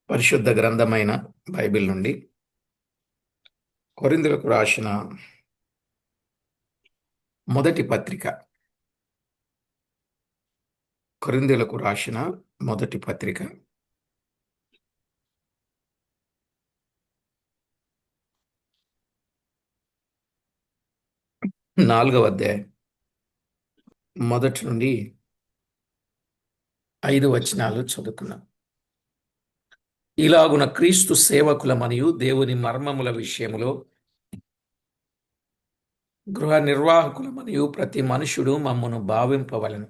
పరిశుద్ధ గ్రంథమైన బైబిల్ నుండి కొరింథీయులకు రాసిన మొదటి పత్రిక. కొరింథీయులకు రాసిన మొదటి పత్రిక 4వ అధ్యాయం మొదటి నుండి 5 వచనాలు చదువుకున్నాం. ఇలాగున క్రీస్తు సేవకులమనియు దేవుని మర్మముల విషయములో గృహ నిర్వాహకులమనియు ప్రతి మనుషుడు మమ్మను భావింపవలెను.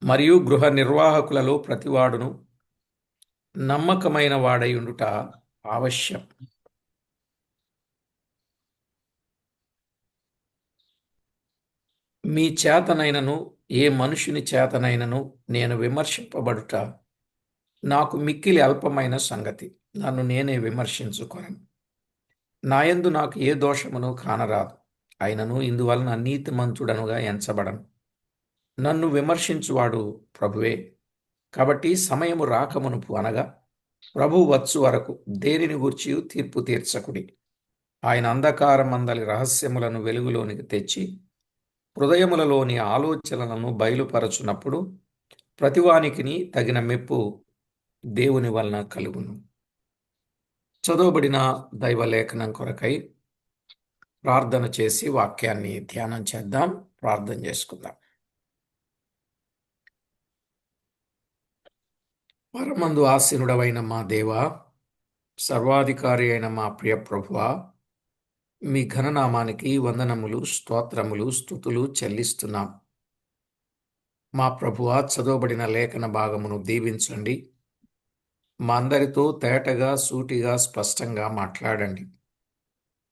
మరియు గృహ నిర్వాహకులలో ప్రతివాడును నమ్మకమైన వాడై ఉండుట ఆవశ్యం. మీ చేతనైనను ఏ మనుషుని చేతనైనను నేను విమర్శింపబడుట నాకు మిక్కిలి అల్పమైన సంగతి. నన్ను నేనే విమర్శించుకొనను. నాయందు నాకు ఏ దోషమును కానరాదు. అయినను ఇందువలన నీతిమంతుడనుగా ఎంచబడను. నన్ను విమర్శించువాడు ప్రభువే. కాబట్టి సమయము రాకమునుపు, అనగా ప్రభువు వచ్చు వరకు దేనిని గూర్చియు తీర్పు తీర్చకుడి. ఆయన అంధకారమందలి రహస్యములను వెలుగులోనికి తెచ్చి హృదయములలోని ఆలోచనలను బయలుపరచునప్పుడు ప్రతివానికిని తగిన మెప్పు దేవుని వలన కలుగును. చదవబడిన దైవలేఖనం కొరకై ప్రార్థన చేసి వాక్యాన్ని ధ్యానం చేద్దాం. ప్రార్థన చేసుకుందాం. పరమందు ఆసీనుడవైన మా దేవా, సర్వాధికారి అయిన మా ప్రియ ప్రభువా, మీ ఘననామానికి వందనములు, స్తోత్రములు, స్తుతులు చెల్లిస్తున్నాం. మా ప్రభువా, చదవబడిన లేఖన భాగమును దీవించండి. మా అందరితో తేటగా, సూటిగా, స్పష్టంగా మాట్లాడండి.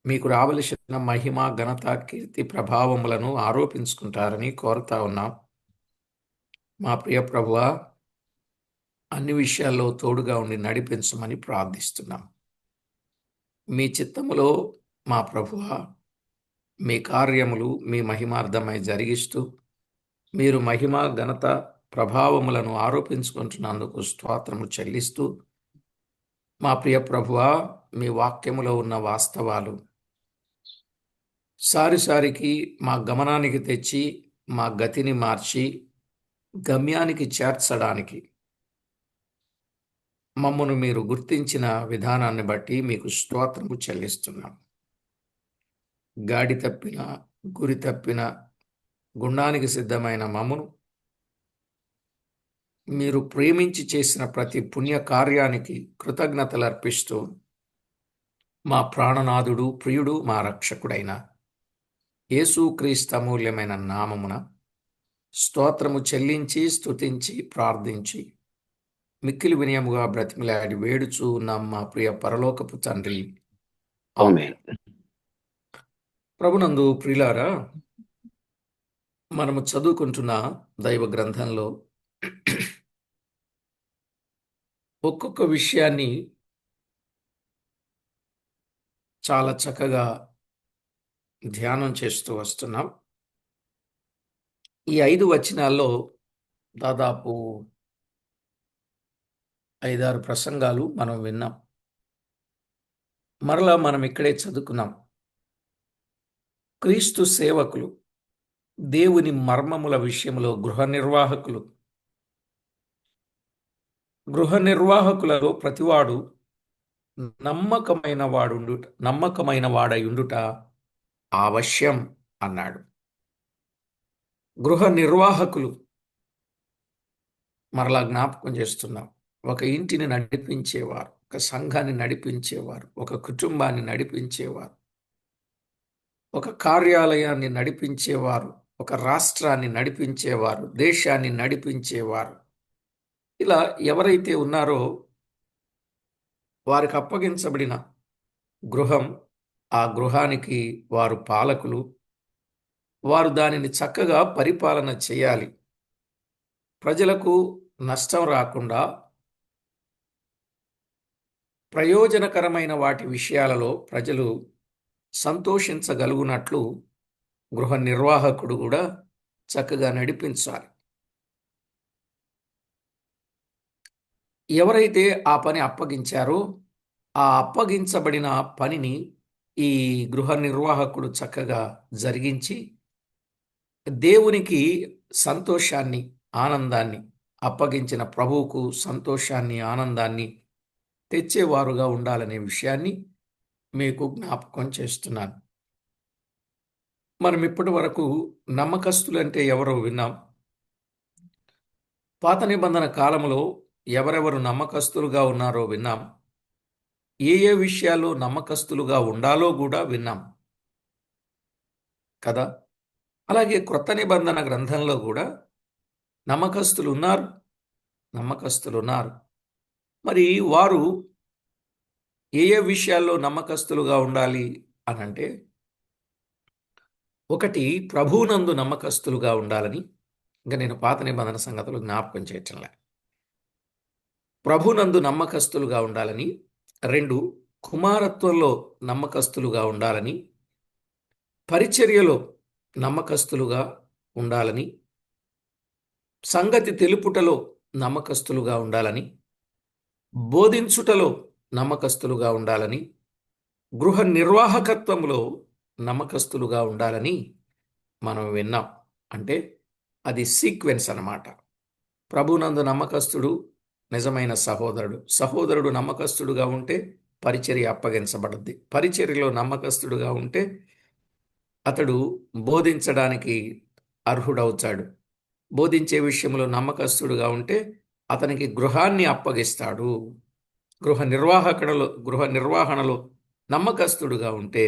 మీకు రావలసిన మహిమ, ఘనత, కీర్తి, ప్రభావములను ఆరోపించుకుంటారని కోరుతా ఉన్నాం. మా ప్రియ ప్రభువా, అన్ని విషయాల్లో తోడుగా ఉండి నడిపించమని ప్రార్థిస్తున్నాం. మీ చిత్తములో మా ప్రభువా, మీ కార్యములు మీ మహిమార్థమై జరిగిస్తూ మీరు మహిమ, ఘనత, ప్రభావములను ఆరోపించుకుంటున్నందుకు స్తోత్రము చెల్లిస్తూ, మా ప్రియ ప్రభువా, మీ వాక్యములో ఉన్న వాస్తవాలు సారిసారికి మా గమనానికి తెచ్చి మా గతిని మార్చి గమ్యానికి చేర్చడానికి మమ్మను మీరు గుర్తించిన విధానాన్ని బట్టి మీకు స్తోత్రము చెల్లిస్తున్నాం. గాడి తప్పిన, గురి తప్పిన, గుండానికి సిద్ధమైన మమ్మను మీరు ప్రేమించి చేసిన ప్రతి పుణ్య కార్యానికి కృతజ్ఞతలు అర్పిస్తూ మా ప్రాణనాథుడు, ప్రియుడు, మా రక్షకుడైన యేసుక్రీస్తు అమూల్యమైన నామమున స్తోత్రము చెల్లించి, స్తుతించి, ప్రార్థించి మిక్కిలి వినయముగా బ్రతిమిలాడి వేడుచూ ఉన్నాం మా ప్రియ పరలోకపు తండ్రి. ఆమేన్. ప్రభునందు ప్రియులారా, మనము చదువుకుంటున్న దైవ గ్రంథంలో ఒక్కొక్క విషయాన్ని చాలా చక్కగా ధ్యానం చేస్తూ వస్తున్నాం. ఈ 5 వచనాల్లో దాదాపు 5-6 ప్రసంగాలు మనం విన్నాం. మరలా మనం ఇక్కడే చదువుకున్నాం. క్రీస్తు సేవకులు, దేవుని మర్మముల విషయంలో గృహ నిర్వాహకులలో ప్రతివాడు నమ్మకమైన వాడై ఉండుట ఆవశ్యం అన్నాడు. గృహ నిర్వాహకులు, మరలా జ్ఞాపకం చేస్తున్నాం, ఒక ఇంటిని నడిపించేవారు, ఒక సంఘాన్ని నడిపించేవారు, ఒక కుటుంబాన్ని నడిపించేవారు, ఒక కార్యాలయాన్ని నడిపించేవారు, ఒక రాష్ట్రాన్ని నడిపించేవారు, దేశాన్ని నడిపించేవారు. ఇలా ఎవరైతే ఉన్నారో వారికి అప్పగించబడిన గృహం, ఆ గృహానికి వారు పాలకులు. వారు దానిని చక్కగా పరిపాలన చేయాలి. ప్రజలకు నష్టం రాకుండా ప్రయోజనకరమైన వాటి విషయాలలో ప్రజలు సంతోషించగలుగునట్లు గృహ నిర్వాహకుడు కూడా చక్కగా నడిపించాలి. ఎవరైతే ఆ పని అప్పగించారో ఆ అప్పగించబడిన పనిని ఈ గృహ నిర్వాహకుడు చక్కగా జరిగించి దేవునికి సంతోషాన్ని, ఆనందాన్ని, అప్పగించిన ప్రభువుకు సంతోషాన్ని, ఆనందాన్ని తెచ్చేవారుగా ఉండాలనే విషయాన్ని మీకు జ్ఞాపకం చేస్తున్నాను. మనం ఇప్పటి వరకు నమ్మకస్తులంటే ఎవరో విన్నాం. పాత నిబంధన కాలంలో ఎవరెవరు నమ్మకస్తులుగా ఉన్నారో విన్నాం. ఏ ఏ విషయాల్లో నమ్మకస్తులుగా ఉండాలో కూడా విన్నాం కదా. అలాగే క్రొత్త నిబంధన గ్రంథంలో కూడా నమ్మకస్తులు ఉన్నారు, నమ్మకస్తులు ఉన్నారు. మరి వారు ఏ ఏ విషయాల్లో నమ్మకస్తులుగా ఉండాలి అనంటే, ఒకటి ప్రభువునందు నమ్మకస్తులుగా ఉండాలని. ఇంకా నేను పాత నిబంధన సంగతులు జ్ఞాపకం చేయటంలే. ప్రభునందు నమ్మకస్తులుగా ఉండాలని. రెండు, కుమారత్వంలో నమ్మకస్తులుగా ఉండాలని. పరిచర్యలో నమ్మకస్తులుగా ఉండాలని. సంగతి తెలుపుటలో నమ్మకస్తులుగా ఉండాలని. బోధించుటలో నమ్మకస్తులుగా ఉండాలని. గృహ నిర్వాహకత్వంలో నమ్మకస్తులుగా ఉండాలని మనం విన్నాం. అంటే అది సీక్వెన్స్ అన్నమాట. ప్రభునందు నమ్మకస్తుడు నిజమైన సహోదరుడు. సహోదరుడు నమ్మకస్తుడుగా ఉంటే పరిచర్య అప్పగించబడుద్ది. పరిచర్యలో నమ్మకస్తుడుగా ఉంటే అతడు బోధించడానికి అర్హుడవుతాడు. బోధించే విషయంలో నమ్మకస్తుడుగా ఉంటే అతనికి గృహాన్ని అప్పగిస్తాడు. గృహ నిర్వహణలో నమ్మకస్తుడుగా ఉంటే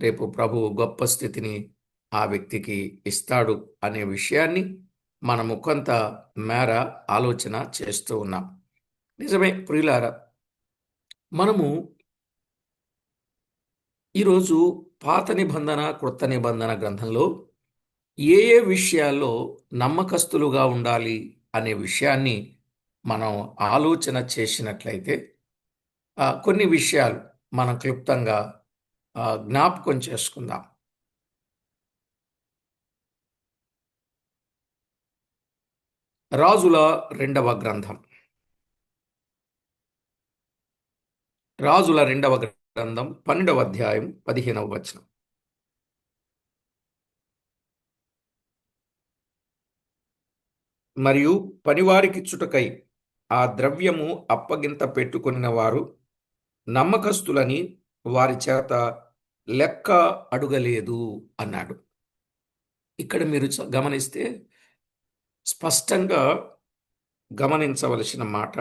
రేపు ప్రభువు గొప్ప స్థితిని ఆ వ్యక్తికి ఇస్తాడు అనే విషయాన్ని మనము కొంత మేర ఆలోచన చేస్తూ ఉన్నాం. నిజమే ప్రియులారా, మనము ఈరోజు పాత నిబంధన, క్రొత్త నిబంధన గ్రంథంలో ఏ ఏ విషయాల్లో నమ్మకస్తులుగా ఉండాలి అనే విషయాన్ని మనం ఆలోచన చేసినట్లయితే కొన్ని విషయాలు మనం క్లుప్తంగా జ్ఞాపకం చేసుకుందాం. రాజుల రెండవ గ్రంథం. రాజుల రెండవ గ్రంథం 12వ అధ్యాయం 15వ వచనం. మరియు పనివారికి చుటకై ఆ ద్రవ్యము అప్పగింత పెట్టుకొనిన వారు నమ్మకస్తులని వారి చేత లెక్క అడుగలేదు అన్నాడు. ఇక్కడ మీరు గమనిస్తే స్పష్టంగా గమనించవలసిన మాట,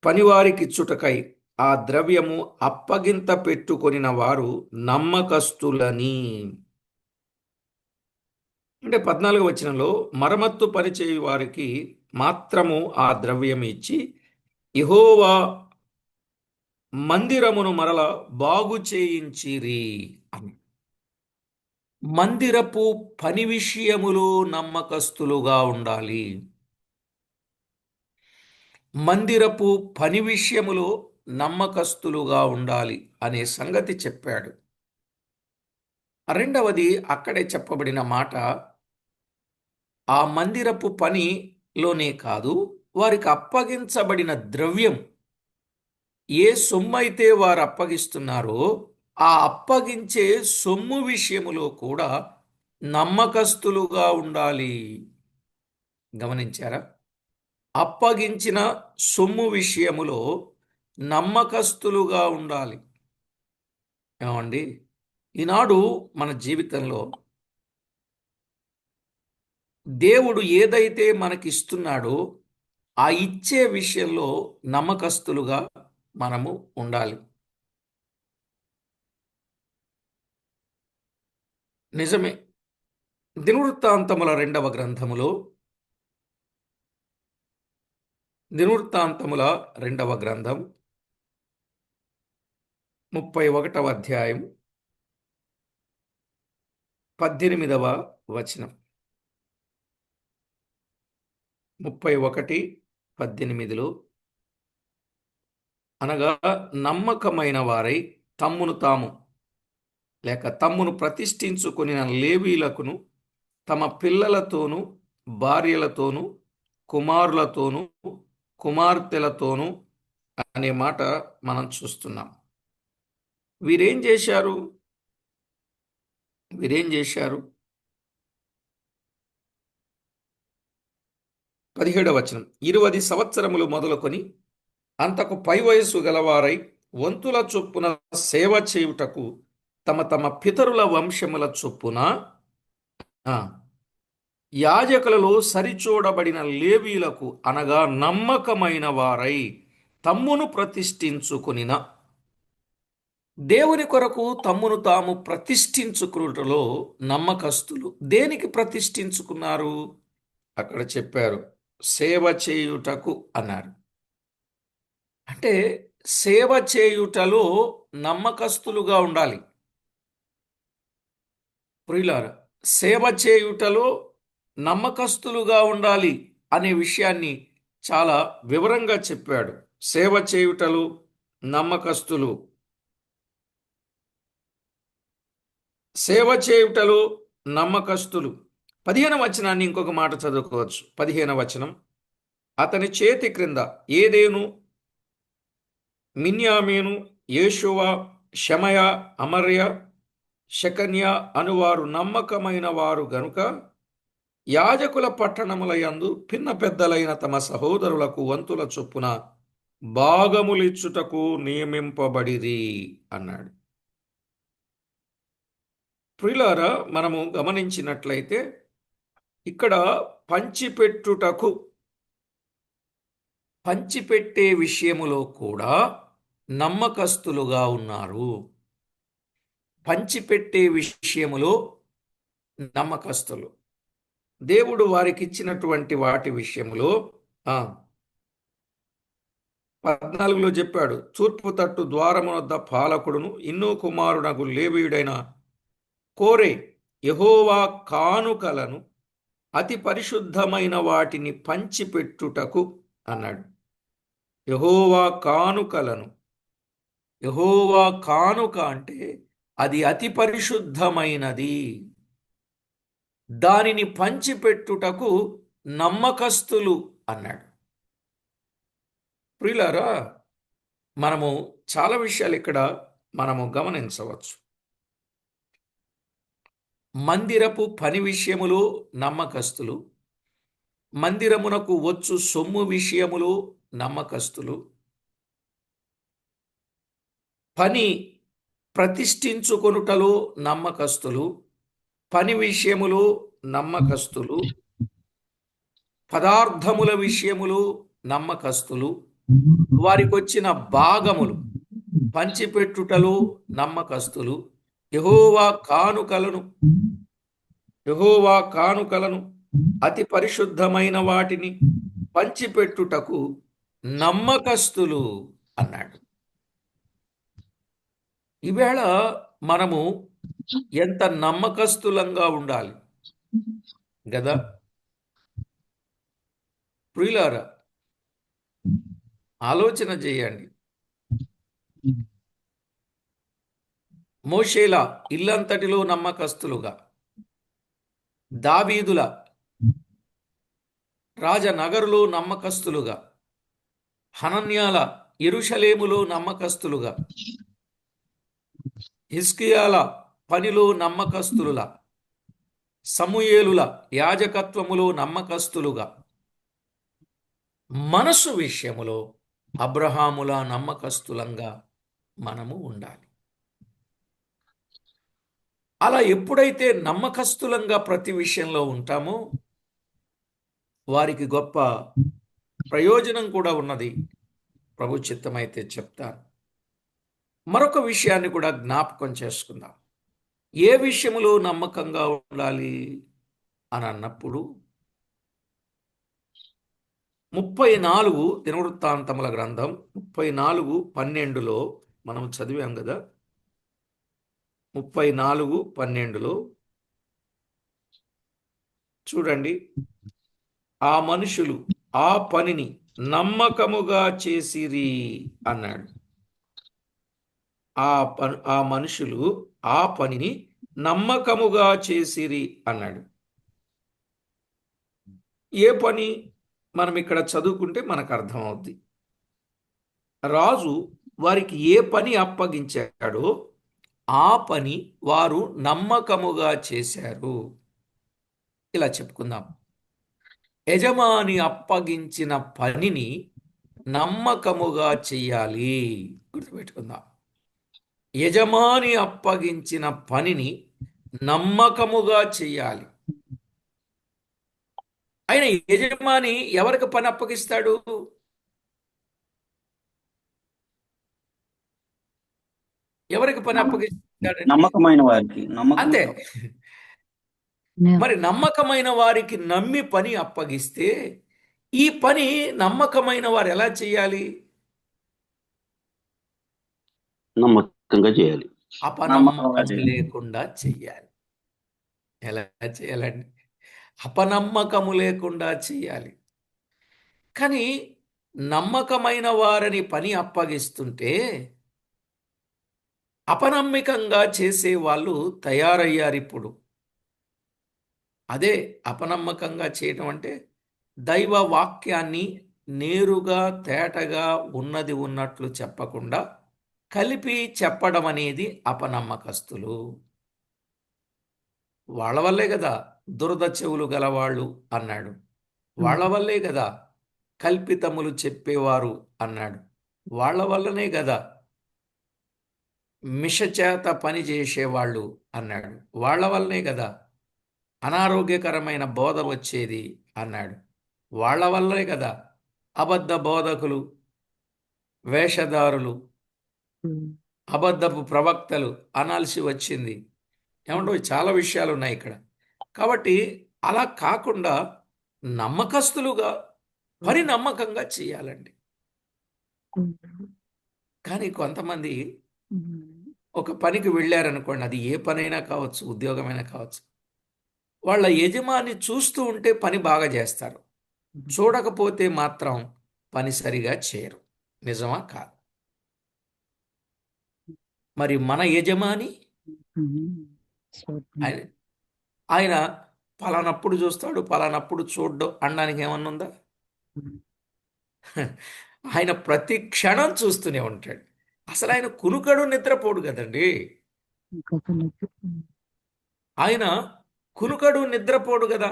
పనివారికి చుటకై ఆ ద్రవ్యము అప్పగింత పెట్టుకొనిన వారు నమ్మకస్తులని. అంటే 14వ వచనంలో మరమత్తు పనిచేయు వారికి మాత్రము ఆ ద్రవ్యం ఇచ్చి యెహోవా మందిరమును మరల బాగు చేయించిరి అని. మందిరపు పని విషయములో నమ్మకస్తులుగా ఉండాలి. మందిరపు పని విషయములో నమ్మకస్తులుగా ఉండాలి అనే సంగతి చెప్పాడు. రెండవది అక్కడే చెప్పబడిన మాట, ఆ మందిరపు పనిలోనే కాదు, వారికి అప్పగించబడిన ద్రవ్యం, ఏ సొమ్ము అయితే వారు అప్పగిస్తున్నారో ఆ అప్పగించే సొమ్ము విషయములో కూడా నమ్మకస్తులుగా ఉండాలి. గమనించారా? అప్పగించిన సొమ్ము విషయములో నమ్మకస్తులుగా ఉండాలి. ఏమండి, ఈనాడు మన జీవితంలో దేవుడు ఏదైతే మనకిస్తున్నాడో ఆ ఇచ్చే విషయంలో నమ్మకస్తులుగా మనము ఉండాలి. నిజమే. దినవృత్తాంతముల రెండవ గ్రంథములో, దినవృత్తాంతముల రెండవ గ్రంథం 31వ అధ్యాయం 18వ వచనం. 31:18లో, అనగా నమ్మకమైన వారై తమ్మును తాము లేక తమ్మును ప్రతిష్ఠించుకొనిన లేవీలకును తమ పిల్లలతోనూ భార్యలతోనూ కుమారులతోనూ కుమార్తెలతోనూ అనే మాట మనం చూస్తున్నాం. వీరేం చేశారు? వీరేం చేశారు? 17వ వచనం, 20 సంవత్సరములు మొదలుకొని అంతకు పై వయస్సు గలవారై వంతుల చొప్పున సేవ చేయుటకు తమ తమ పితరుల వంశముల చొప్పున ఆ, యాజకులలో సరిచూడబడిన లేవీలకు అనగా నమ్మకమైన వారై తమ్మును ప్రతిష్ఠించుకొనిన. దేవుని కొరకు తమ్మును తాము ప్రతిష్ఠించుకున్నటలో నమ్మకస్తులు. దేనికి ప్రతిష్ఠించుకున్నారు? అక్కడ చెప్పారు, సేవ చేయుటకు అన్నారు. అంటే సేవ చేయుటలో నమ్మకస్తులుగా ఉండాలి. ప్రియులారా, సేవ చేయుటలో నమ్మకస్తులుగా ఉండాలి అనే విషయాన్ని చాలా వివరంగా చెప్పాడు. సేవ చేయుటలో నమ్మకస్తులు, సేవ చేయుటలో నమ్మకస్తులు. 15వ వచనాన్ని ఇంకొక మాట చదువుకోవచ్చు. 15వ వచనం, అతని చేతి క్రింద ఏదేను, మిన్యామీను, యేషువ, షమయ, అమర్య, షెకన్య అనువారు నమ్మకమైన వారు గనుక యాజకుల పట్టణముల యందు పిన్న పెద్దలైన తమ సహోదరులకు వంతుల చొప్పున భాగములిచ్చుటకు నియమింపబడిరి అన్నాడు. ప్రియులారా, మనము గమనించినట్లయితే ఇక్కడ పంచిపెట్టే విషయములో కూడా నమ్మకస్తులుగా ఉన్నారు. పంచిపెట్టే విషయములో నమ్మకస్తులు. దేవుడు వారికి ఇచ్చినటువంటి వాటి విషయములో 14లో చెప్పాడు, తూర్పు తట్టు ద్వారము వద్ద పాలకుడును ఇన్నో కుమారునకు లేవీయుడైన కోరే యెహోవా కానుకలను అతి పరిశుద్ధమైన వాటిని పంచిపెట్టుటకు అన్నాడు. యెహోవా కానుకలను, యెహోవా కానుక అంటే అది అతి పరిశుద్ధమైనది. దానిని పంచిపెట్టుటకు నమ్మకస్తులు అన్నాడు. ప్రియులారా, మనము చాలా విషయాలు ఇక్కడ మనము గమనించవచ్చు. మందిరపు పని విషయములో నమ్మకస్తులు, మందిరమునకు వచ్చు సొమ్ము విషయములో నమ్మకస్తులు, పని ప్రతిష్ఠించుకొనుటలో నమ్మకస్తులు, పని విషయములో నమ్మకస్తులు, పదార్థముల విషయములో నమ్మకస్తులు, వారికి వచ్చిన భాగములు పంచిపెట్టుటలో నమ్మకస్తులు, యెహోవా కానుకలను అతి పరిశుద్ధమైన వాటిని పంచిపెట్టుటకు నమ్మకస్తులు అన్నాడు. ఈవేళ మనము ఎంత నమ్మకస్తులంగా ఉండాలి కదా ప్రియులారా, ఆలోచన చేయండి. మోషేల ఇల్లంతటిలో నమ్మకస్తులుగా, దావీదుల రాజనగరులో నమ్మకస్తులుగా, హనన్యాల యెరూషలేములో నమ్మకస్తులుగా, హిజ్కియాల పనిలో నమ్మకస్తులుగా, సమూయేలుల యాజకత్వములో నమ్మకస్తులుగా, మనసు విషయములో అబ్రహాముల నమ్మకస్తులంగా మనము ఉండాలి. అలా ఎప్పుడైతే నమ్మకస్తులంగా ప్రతి విషయంలో ఉంటామో వారికి గొప్ప ప్రయోజనం కూడా ఉన్నది. ప్రభు చిత్తమైతే చెప్తాను. మరొక విషయాన్ని కూడా జ్ఞాపకం చేసుకుందాం. ఏ విషయములో నమ్మకంగా ఉండాలి అని అన్నప్పుడు 34 దినవృత్తాంతముల గ్రంథం 34:12లో మనం చదివాం కదా. 34:12లో చూడండి, ఆ మనుషులు ఆ పనిని నమ్మకముగా చేసిరి అన్నాడు. ఆ మనుషులు ఆ పనిని నమ్మకముగా చేసిరి అన్నాడు. ఏ పని? మనం ఇక్కడ చదువుకుంటే మనకు అర్థమవుద్ది. రాజు వారికి ఏ పని అప్పగించాడో ఆ పని వారు నమ్మకముగా చేశారు. ఇలా చెప్పుకుందాం. యజమాని అప్పగించిన పనిని నమ్మకముగా చెయ్యాలి. గుర్తుపెట్టుకుందాం. యజమాని అప్పగించిన పనిని నమ్మకముగా చెయ్యాలి. ఆయన యజమాని ఎవరికి పని అప్పగిస్తాడు? ఎవరికి పని నమ్మ అప్పగిస్తాడండి? నమ్మకమైన వారికి అంతే. నమ్మకంతో. మరి నమ్మకమైన వారికి నమ్మి పని అప్పగిస్తే ఈ పని నమ్మకమైన వారు ఎలా చేయాలి? నమ్మకంగా చేయాలి. నమ్మకంగా అపనమ్మకం చేయాలి. లేకుండా చెయ్యాలి. ఎలా చేయాలండి? అపనమ్మకము లేకుండా చేయాలి. కానీ నమ్మకమైన వారిని పని అప్పగిస్తుంటే అపనమ్మకంగా చేసే వాళ్ళు తయారయ్యారు ఇప్పుడు. అదే అపనమ్మకంగా చేయటం అంటే దైవ వాక్యాన్ని నేరుగా తేటగా ఉన్నది ఉన్నట్లు చెప్పకుండా కలిపి చెప్పడం అనేది అపనమ్మకస్తులు. వాళ్ళ వల్లే కదా దురద చెవులు గలవాళ్ళు అన్నాడు. వాళ్ళ వల్లే కదా కల్పితములు చెప్పేవారు అన్నాడు. వాళ్ళ వల్లనే కదా మిషచేత పని చేసేవాళ్ళు అన్నాడు. వాళ్ళ వల్లనే కదా అనారోగ్యకరమైన బోధ వచ్చేది అన్నాడు. వాళ్ళ వల్లనే కదా అబద్ధ బోధకులు, వేషధారులు, అబద్ధపు ప్రవక్తలు అనాల్సి వచ్చింది. ఏమంటో చాలా విషయాలు ఉన్నాయి ఇక్కడ. కాబట్టి అలా కాకుండా నమ్మకస్తులుగా పని నమ్మకంగా చేయాలండి. కానీ కొంతమంది ఒక పనికి వెళ్ళారనుకోండి, అది ఏ పనైనా కావచ్చు, ఉద్యోగమైనా కావచ్చు. వాళ్ళ యజమాని చూస్తూ ఉంటే పని బాగా చేస్తారు, చూడకపోతే మాత్రం పని సరిగా చేయరు. నిజమా కాదు? మరి మన యజమాని ఆయన ఆయన పలానప్పుడు చూస్తాడు, పలానప్పుడు చూడ్డు అనడానికి ఏమన్నా ఉందా? ఆయన ప్రతి క్షణం చూస్తూనే ఉంటాడు. అసలు ఆయన కునుకడు నిద్రపోడు కదండి. ఆయన కునుకడు నిద్రపోడు కదా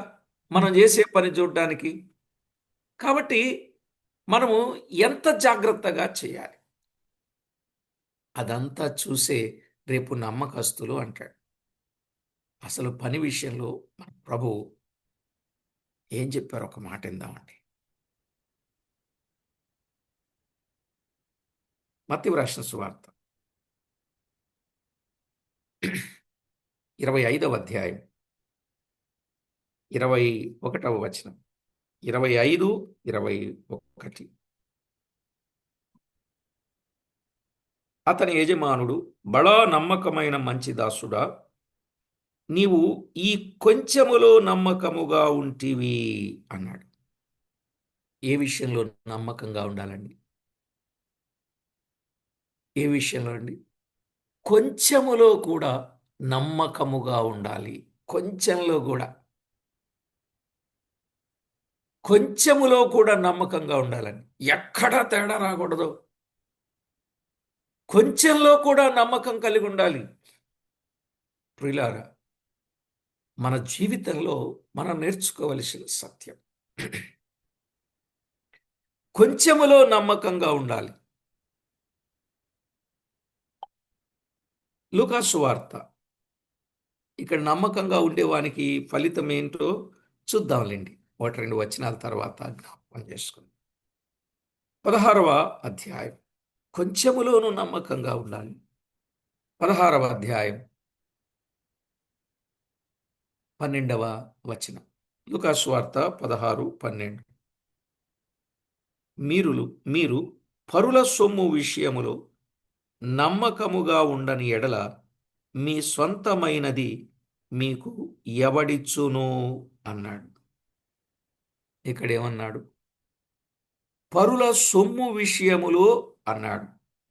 మనం చేసే పని చూడడానికి. కాబట్టి మనము ఎంత జాగ్రత్తగా చేయాలి అదంతా చూసే రేపు నమ్మకస్తులు అంటాడు. అసలు పని విషయంలో మన ప్రభు ఏం చెప్పారు ఒక మాట విందామండి. మత్తయి రాసిన సువార్త 25వ అధ్యాయం 21వ వచనం. 25, 21. అతని యజమానుడు, బడా నమ్మకమైన మంచి దాసుడా, నీవు ఈ కొంచెములో నమ్మకముగా ఉంటివి అన్నాడు. ఏ విషయంలో నమ్మకంగా ఉండాలండి? ఏ విషయంలో అండి? కొంచెములో కూడా నమ్మకముగా ఉండాలి. కొంచెంలో కూడా, కొంచెములో కూడా నమ్మకంగా ఉండాలని. ఎక్కడా తేడా రాకూడదు. కొంచెంలో కూడా నమ్మకం కలిగి ఉండాలి. ప్రియులారా, మన జీవితంలో మనం నేర్చుకోవలసిన సత్యం కొంచెములో నమ్మకంగా ఉండాలి. లూకా సువార్త. ఇక్కడ నమ్మకంగా ఉండేవానికి ఫలితం ఏంటో చూద్దాంలేండి. 1-2 వచనాల తర్వాత జ్ఞాపకం చేసుకుందాం. 16వ అధ్యాయం. కొంచెములోనూ నమ్మకంగా ఉండాలి. 16వ అధ్యాయం 12వ వచనం. లూకా సువార్త 16:12. మీరు పరుల సొమ్ము విషయములో నమ్మకముగా ఉండని ఎడల మీ సొంతమైనది మీకు ఎవడిచ్చును అన్నాడు. ఇక్కడేమన్నాడు? పరుల సొమ్ము విషయములో అన్నాడు.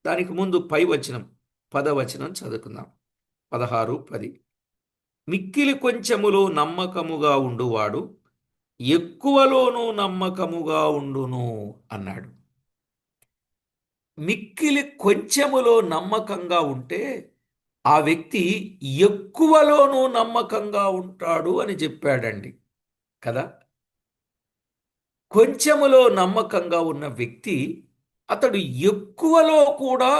దానికి ముందు పై వచనం 10వ వచనం చదువుకుందాం. 16:10. మిక్కిలి కొంచెములో నమ్మకముగా ఉండువాడు ఎక్కువలోనూ నమ్మకముగా ఉండును అన్నాడు. మిక్కిలి కొంచెములో నమ్మకంగా ఉంటే ఆ వ్యక్తి ఎక్కువలోనూ నమ్మకంగా ఉంటాడు అని చెప్పాడండి కదా. కొంచెములో నమ్మకంగా ఉన్న వ్యక్తి అతడు ఎక్కువలో కూడా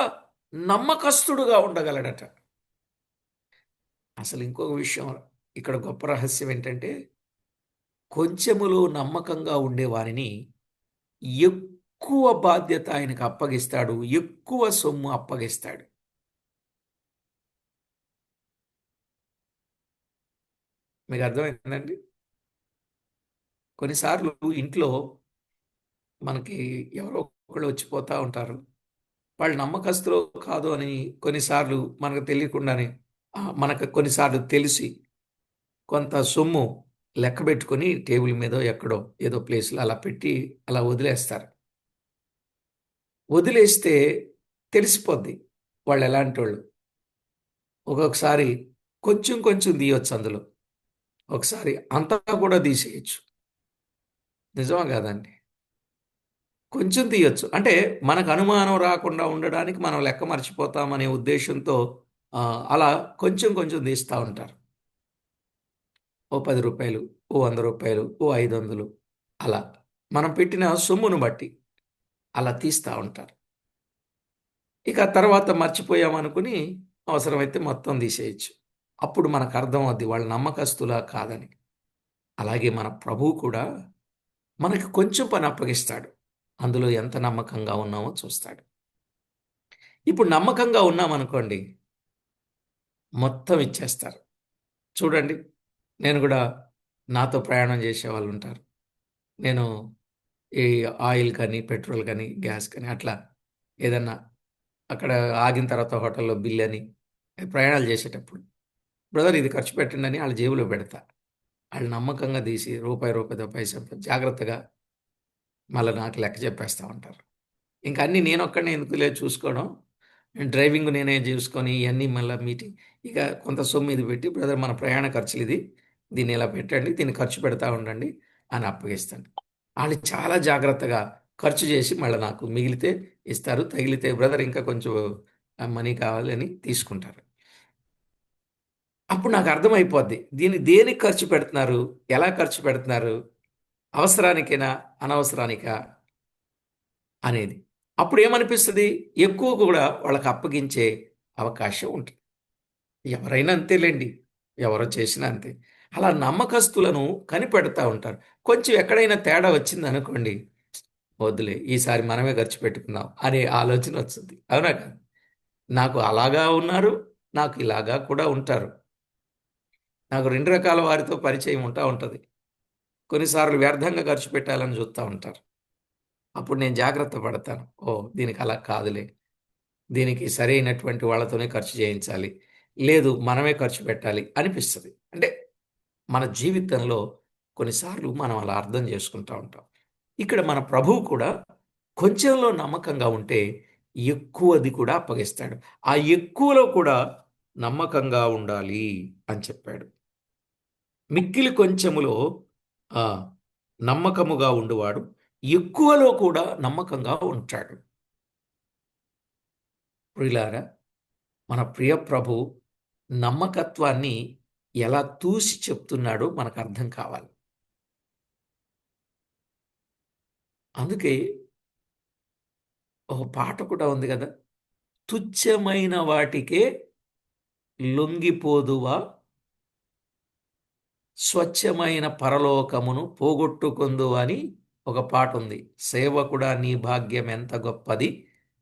నమ్మకస్తుడుగా ఉండగలడట. అసలు ఇంకొక విషయం, ఇక్కడ గొప్ప రహస్యం ఏంటంటే, కొంచెములో నమ్మకంగా ఉండేవారిని ఎక్కువ బాధ్యత ఆయనకు అప్పగిస్తాడు, ఎక్కువ సొమ్ము అప్పగిస్తాడు. మీకు అర్థమైందండి? కొన్నిసార్లు ఇంట్లో మనకి ఎవరో ఒకళ్ళు వచ్చిపోతూ ఉంటారు. వాళ్ళు నమ్మకస్తులు కాదు అని కొన్నిసార్లు మనకు తెలియకుండానే, మనకు కొన్నిసార్లు తెలిసి కొంత సొమ్ము లెక్క పెట్టుకొని టేబుల్ మీదో ఎక్కడో ఏదో ప్లేస్లో అలా పెట్టి అలా వదిలేస్తారు. వదిలేస్తే తెలిసిపోద్ది వాళ్ళు ఎలాంటి వాళ్ళు. ఒక్కొక్కసారి కొంచెం కొంచెం తీయొచ్చు అందులో, ఒకసారి అంతా కూడా తీసేయచ్చు. నిజమా కాదండి? కొంచెం తీయొచ్చు అంటే మనకు అనుమానం రాకుండా ఉండడానికి మనం లెక్క మర్చిపోతామనే ఉద్దేశంతో అలా కొంచెం కొంచెం తీస్తూ ఉంటారు. ఓ రూ. 10, ఓ రూ. 100, ఓ 500 అలా మనం పెట్టిన సొమ్మును బట్టి అలా తీస్తూ ఉంటారు. ఇక తర్వాత మర్చిపోయామనుకుని అవసరమైతే మొత్తం తీసేయచ్చు. అప్పుడు మనకు అర్థం అవుద్ది వాళ్ళు నమ్మకస్తులా కాదని. అలాగే మన ప్రభువు కూడా మనకి కొంచెం పని అప్పగిస్తాడు, అందులో ఎంత నమ్మకంగా ఉన్నామో చూస్తాడు. ఇప్పుడు నమ్మకంగా ఉన్నామనుకోండి, మొత్తం ఇచ్చేస్తారు. చూడండి, నేను కూడా నాతో ప్రయాణం చేసే వాళ్ళు ఉంటారు. నేను ఈ ఆయిల్ కానీ, పెట్రోల్ కానీ, గ్యాస్ కానీ అట్లా ఏదన్నా అక్కడ ఆగిన తర్వాత హోటల్లో బిల్ అని ప్రయాణాలు చేసేటప్పుడు, బ్రదర్ ఇది ఖర్చు పెట్టండి అని వాళ్ళ జేబులో పెడతా. వాళ్ళు నమ్మకంగా తీసి రూపాయి రూపాయితో పైసా జాగ్రత్తగా మళ్ళీ నాకు లెక్క చెప్పేస్తూ ఉంటారు. ఇంక అన్నీ నేనొక్కడినే ఎందుకులే చూసుకోవడం, డ్రైవింగ్ నేనే చూసుకొని ఇవన్నీ మళ్ళీ మీటింగ్, ఇక కొంత సొమ్ము ఇది పెట్టి బ్రదర్ మన ప్రయాణ ఖర్చులు ఇది, దీన్ని ఇలా పెట్టండి, దీన్ని ఖర్చు పెడతా ఉండండి అని అప్పగిస్తాను. వాళ్ళు చాలా జాగ్రత్తగా ఖర్చు చేసి మళ్ళీ నాకు మిగిలితే ఇస్తారు, తగిలితే బ్రదర్ ఇంకా కొంచెం మనీ కావాలి అని తీసుకుంటారు. అప్పుడు నాకు అర్థమైపోద్ది దీన్ని దేనికి ఖర్చు పెడుతున్నారు, ఎలా ఖర్చు పెడుతున్నారు, అవసరానికేనా అనవసరానికా అనేది. అప్పుడు ఏమనిపిస్తుంది, ఎక్కువ కూడా వాళ్ళకి అప్పగించే అవకాశం ఉంటుంది. ఎవరైనా అంతేలేండి, ఎవరో చేసినా అంతే. అలా నమ్మకస్తులను కనిపెడతా ఉంటారు. కొంచెం ఎక్కడైనా తేడా వచ్చిందనుకోండి, వద్దులే ఈసారి మనమే ఖర్చు పెట్టుకుందాం అనే ఆలోచన వస్తుంది. అవునా కాదు? నాకు అలాగా ఉన్నారు, నాకు ఇలాగా కూడా ఉంటారు. నాకు 2 రకాల వారితో పరిచయం ఉంటుంది. కొన్నిసార్లు వ్యర్థంగా ఖర్చు పెట్టాలని చూస్తూ ఉంటారు. అప్పుడు నేను జాగ్రత్త పడతాను. ఓహ్! దీనికి అలా కాదులే, దీనికి సరైనటువంటి వాళ్ళతోనే ఖర్చు చేయించాలి, లేదు మనమే ఖర్చు పెట్టాలి అనిపిస్తుంది. అంటే మన జీవితంలో కొన్నిసార్లు మనం అలా అర్థం చేసుకుంటూ ఉంటాం. ఇక్కడ మన ప్రభువు కూడా కొంచెంలో నమ్మకంగా ఉంటే ఎక్కువది కూడా అప్పగిస్తాడు. ఆ ఎక్కువలో కూడా నమ్మకంగా ఉండాలి అని చెప్పాడు. మిక్కిలి కొంచెములో ఆ, నమ్మకముగా ఉండువాడు ఎక్కువలో కూడా నమ్మకంగా ఉంటాడు. ప్రియులారా, మన ప్రియ ప్రభు నమ్మకత్వాన్ని ఎలా తూసి చెప్తున్నాడో మనకు అర్థం కావాలి. అందుకే ఒక పాట కూడా ఉంది కదా, తుచ్చమైన వాటికే లొంగిపోదువా, స్వచ్ఛమైన పరలోకమును పోగొట్టుకొందు అని ఒక పాట ఉంది. సేవకుడా నీ భాగ్యం ఎంత గొప్పది,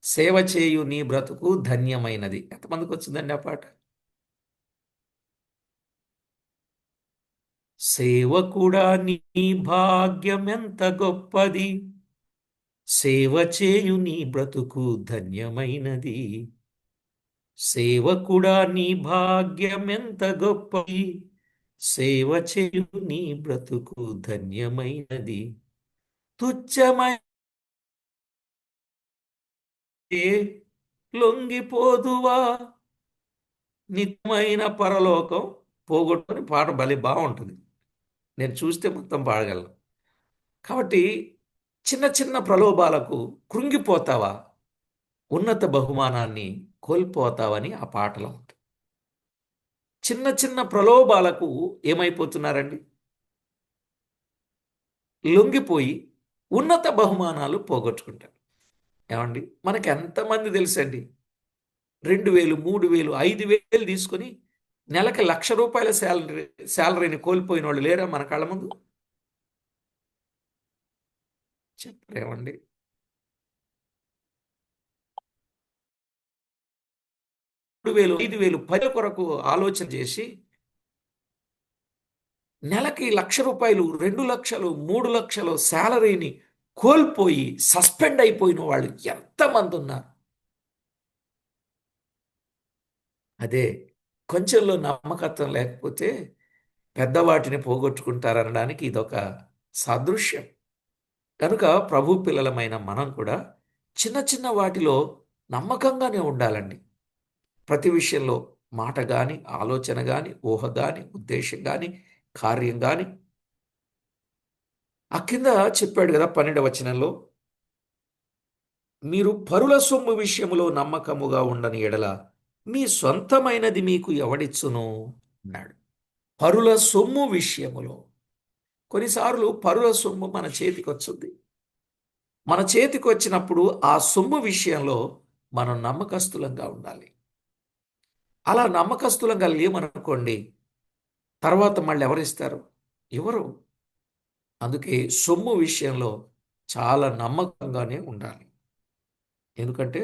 సేవ చేయు నీ బ్రతుకు ధన్యమైనది. ఎంతమందికి వచ్చిందండి ఆ పాట? సేవకుడా నీ భాగ్యం ఎంత గొప్పది, సేవ చేయు నీ బ్రతుకు ధన్యమైనది. సేవకుడా నీ భాగ్యం ఎంత గొప్పది, సేవ చేయు నీ బ్రతుకు ధన్యమైనది. తుచ్చమైన లొంగిపోదువా, నిత్యమైన పరలోకం పోగొట్టుని పాట భలే బాగుంటుంది. నేను చూస్తే మొత్తం పాడగలను. కాబట్టి చిన్న చిన్న ప్రలోభాలకు కృంగిపోతావా, ఉన్నత బహుమానాన్ని కోల్పోతావని ఆ పాటలో ఉంది. చిన్న చిన్న ప్రలోభాలకు ఏమైపోతున్నారండి? లొంగిపోయి ఉన్నత బహుమానాలు పోగొట్టుకుంటారు. ఏమండి, మనకి ఎంతమంది తెలుసండి 2,000, 3,000, 5,000 తీసుకొని నెలకి ₹1,00,000 శాలరీని కోల్పోయిన వాళ్ళు లేరా మన కళ్ళ ముందు? చెప్పలేమండి. 3,000, 5,000 పని కొరకు ఆలోచన చేసి నెలకి ₹1,00,000, 2,00,000, 3,00,000 శాలరీని కోల్పోయి సస్పెండ్ అయిపోయిన వాళ్ళు ఎంతమంది ఉన్నారు? అదే, కొంచెంలో నమ్మకత్వం లేకపోతే పెద్దవాటిని పోగొట్టుకుంటారనడానికి ఇదొక సాదృశ్యం. కనుక ప్రభు పిల్లలమైన మనం కూడా చిన్న చిన్న వాటిలో నమ్మకంగానే ఉండాలండి. ప్రతి విషయంలో మాట కానీ, ఆలోచన కానీ, ఊహ కానీ, ఉద్దేశం కానీ, కార్యం కానీ. ఆ కింద చెప్పాడు కదా 12వ వచనంలో, మీరు పరుల సొమ్ము విషయములో నమ్మకముగా ఉండని ఎడల మీ సొంతమైనది మీకు ఎవడిచ్చును అన్నాడు. పరుల సొమ్ము విషయములో, కొన్నిసార్లు పరుల సొమ్ము మన చేతికి వచ్చుద్ది. మన చేతికి వచ్చినప్పుడు ఆ సొమ్ము విషయంలో మనం నమ్మకస్తులంగా ఉండాలి. అలా నమ్మకస్తులంగా లేమనుకోండి, తర్వాత మళ్ళీ ఎవరిస్తారు? ఎవరు? అందుకే సొమ్ము విషయంలో చాలా నమ్మకంగానే ఉండాలి. ఎందుకంటే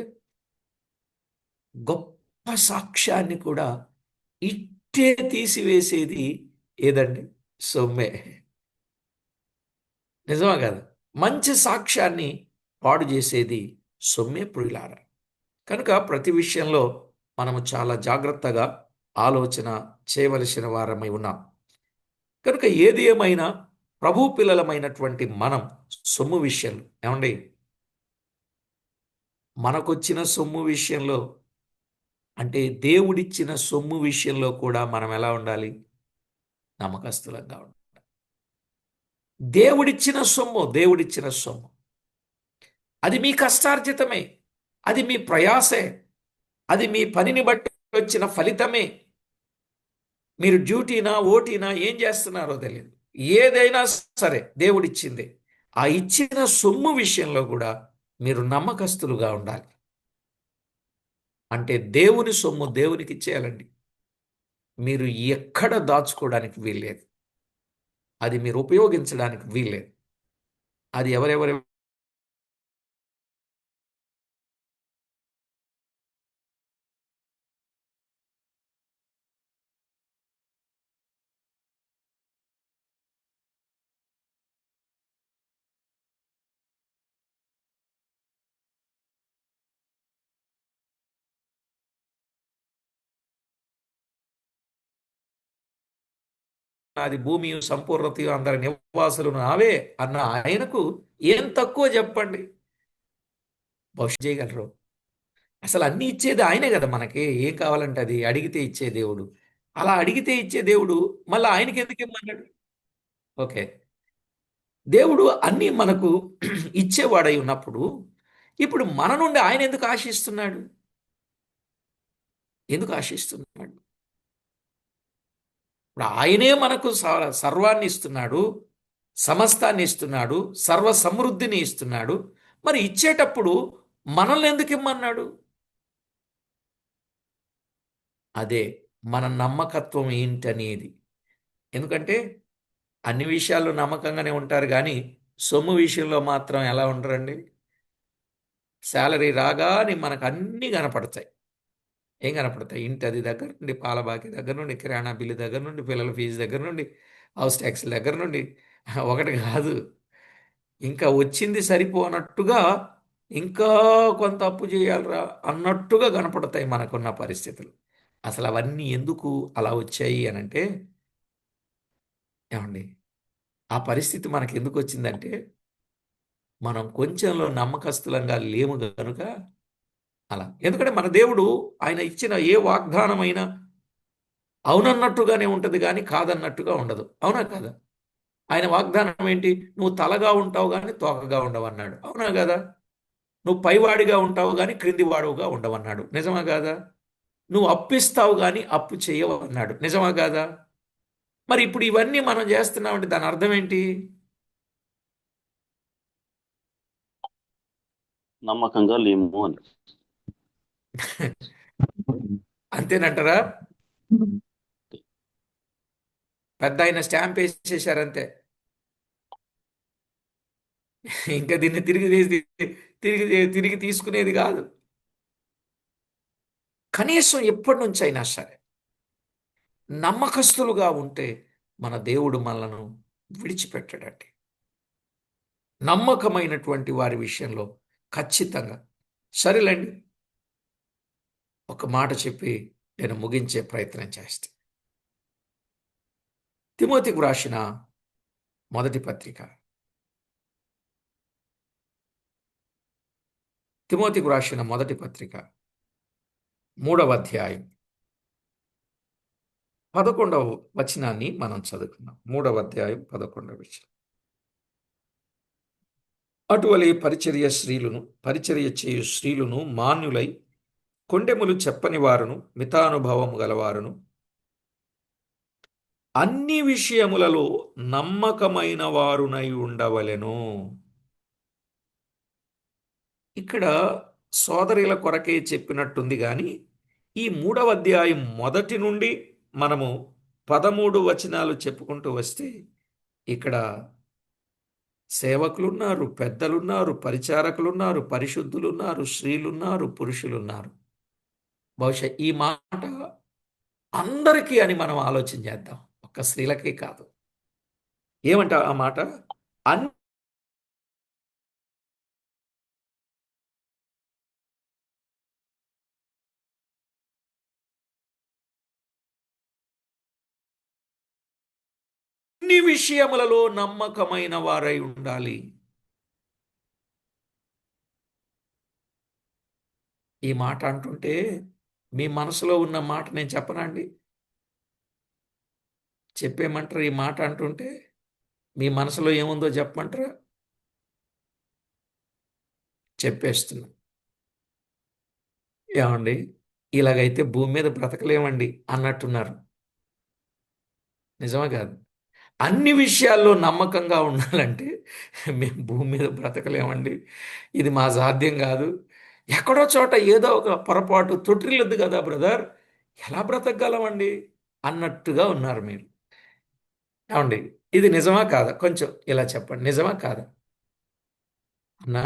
గొప్ప సాక్ష్యాన్ని కూడా ఇట్టే తీసివేసేది ఏదండి? సొమ్మే. నిజమా కదా? మంచి సాక్ష్యాన్ని పాడు చేసేది సొమ్మే ప్రియులారా. కనుక ప్రతి విషయంలో మనము చాలా జాగ్రత్తగా ఆలోచన చేయవలసిన వారమై ఉన్నాం. కనుక ఏది ఏమైనా ప్రభు పిల్లలమైనటువంటి మనం సొమ్ము విషయంలో, ఏమండి, మనకొచ్చిన సొమ్ము విషయంలో, అంటే దేవుడిచ్చిన సొమ్ము విషయంలో కూడా మనం ఎలా ఉండాలి? నమ్మకస్తులంగా ఉండాలి. దేవుడిచ్చిన సొమ్ము అది మీ కష్టార్జితమే, అది మీ ప్రయాసే, అది మీ పనిని బట్టి వచ్చిన ఫలితమే. మీరు డ్యూటీనా, ఓటీనా, ఏం చేస్తున్నారో తెలియదు. ఏదైనా సరే దేవుడిచ్చిందే. ఆ ఇచ్చిన సొమ్ము విషయంలో కూడా మీరు నమ్మకస్తులుగా ఉండాలి. అంటే దేవుని సొమ్ము దేవునికి ఇచ్చేయాలండి. మీరు ఎక్కడ దాచుకోవడానికి వీల్లేదు. అది మీరు ఉపయోగించడానికి వీల్లేదు. అది ఎవరెవరి నాది భూమియు సంపూర్ణతయు అందరి నివాసులు నావే అన్న ఆయనకు ఏం తక్కువ చెప్పండి? భవిష్యత్ చేయగలరు. అసలు అన్ని ఇచ్చేది ఆయనే కదా. మనకి ఏం కావాలంటే అది అడిగితే ఇచ్చే దేవుడు. అలా అడిగితే ఇచ్చే దేవుడు మళ్ళీ ఆయనకి ఎందుకు ఇమ్మన్నాడు? ఓకే, దేవుడు అన్నీ మనకు ఇచ్చేవాడై ఉన్నప్పుడు ఇప్పుడు మన నుండి ఆయన ఎందుకు ఆశిస్తున్నాడు? ఎందుకు ఆశిస్తున్నాడు? ఇప్పుడు ఆయనే మనకు సర్వాన్ని ఇస్తున్నాడు, సమస్తాన్ని ఇస్తున్నాడు, సర్వ సమృద్ధిని ఇస్తున్నాడు. మరి ఇచ్చేటప్పుడు మనల్ని ఎందుకు ఇమ్మన్నాడు? అదే మన నమ్మకత్వం ఏంటనేది. ఎందుకంటే అన్ని విషయాల్లో నమ్మకంగానే ఉంటారు కానీ సొమ్ము విషయంలో మాత్రం ఎలా ఉంటారండి? శాలరీ రాగానే మనకు అన్నీ కనపడతాయి. ఏం కనపడతాయి? ఇంటి అది దగ్గర నుండి, పాల బాకీ దగ్గర నుండి, కిరాణా బిల్లు దగ్గర నుండి, పిల్లల ఫీజు దగ్గర నుండి, హౌస్ ట్యాక్స్ దగ్గర నుండి, ఒకటి కాదు, ఇంకా వచ్చింది సరిపోనట్టుగా ఇంకా కొంత అప్పు చేయాలరా అన్నట్టుగా కనపడతాయి మనకున్న పరిస్థితులు. అసలు అవన్నీ ఎందుకు అలా వచ్చాయి అనంటే, ఏమండి, ఆ పరిస్థితి మనకి ఎందుకు వచ్చిందంటే మనం కొంచెంలో నమ్మకస్తులంగా లేము కనుక అలా. ఎందుకంటే మన దేవుడు ఆయన ఇచ్చిన ఏ వాగ్దానమైనా అవునన్నట్టుగానే ఉంటుంది కానీ కాదన్నట్టుగా ఉండదు. అవునా కాదా? ఆయన వాగ్దానం ఏంటి? నువ్వు తలగా ఉంటావు కానీ తోకగా ఉండవన్నాడు. అవునా కదా? నువ్వు పైవాడిగా ఉంటావు కానీ క్రింది వాడుగా ఉండవన్నాడు. నిజమా కాదా? నువ్వు అప్పిస్తావు కానీ అప్పు చేయవు అన్నాడు. నిజమా కాదా? మరి ఇప్పుడు ఇవన్నీ మనం చేస్తున్నామంటే దాని అర్థం ఏంటి? నమ్మకంగా లేము అని. అంతేనంటారా? పెద్ద ఆయన స్టాంప్ వేసేసారంతే. ఇంకా దీన్ని తిరిగి తీసుకునేది కాదు. కనీసం ఎప్పటి నుంచి అయినా సరే నమ్మకస్తులుగా ఉంటే మన దేవుడు మనలను విడిచిపెట్టడండి. నమ్మకమైనటువంటి వారి విషయంలో ఖచ్చితంగా. సరేలేండి, ఒక మాట చెప్పి నేను ముగించే ప్రయత్నం చేస్తాను. తిమోతికి వ్రాసిన మొదటి పత్రిక, తిమోతికి వ్రాసిన మొదటి పత్రిక 3వ అధ్యాయం 11వ వచనాన్ని మనం చదువుకున్నాం. 3వ అధ్యాయం 11వ వచనం. అటువలే పరిచర్య చేయు స్త్రీలును మాన్యులై, కొండెములు చెప్పని వారును, మితానుభవము గలవారును, అన్ని విషయములలో నమ్మకమైన వారునై ఉండవలెను. ఇక్కడ సోదరుల కొరకే చెప్పినట్టుంది కానీ ఈ 3వ అధ్యాయం మొదటి నుండి మనము 13 వచనాలు చెప్పుకుంటూ వస్తే ఇక్కడ సేవకులున్నారు, పెద్దలున్నారు, పరిచారకులున్నారు, పరిశుద్ధులున్నారు, స్త్రీలున్నారు, పురుషులున్నారు. బహుశా ఈ మాట అందరికీ అని మనం ఆలోచన చేద్దాం, ఒక్క స్త్రీలకే కాదు. ఏమంట ఆ మాట? అన్ని విషయములలో నమ్మకమైన వారై ఉండాలి. ఈ మాట అంటుంటే మీ మనసులో ఉన్న మాట నేను చెప్పనండి? చెప్పేమంటారు? ఈ మాట అంటుంటే మీ మనసులో ఏముందో చెప్పమంటారా? చెప్పేస్తున్నా. ఏమండి, ఇలాగైతే భూమి మీద బ్రతకలేమండి అన్నట్టున్నారు. నిజమా కాదు? అన్ని విషయాల్లో నమ్మకంగా ఉండాలంటే మేము భూమి మీద బ్రతకలేమండి, ఇది మా సాధ్యం కాదు, ఎక్కడో చోట ఏదో ఒక పొరపాటు తొట్టిల్లుద్ది కదా బ్రదర్, ఎలా బ్రతకగలమండి అన్నట్టుగా ఉన్నారు మీరు. ఏమండి, ఇది నిజమా కాదా? కొంచెం ఇలా చెప్పండి, నిజమా కాదా? అన్నా,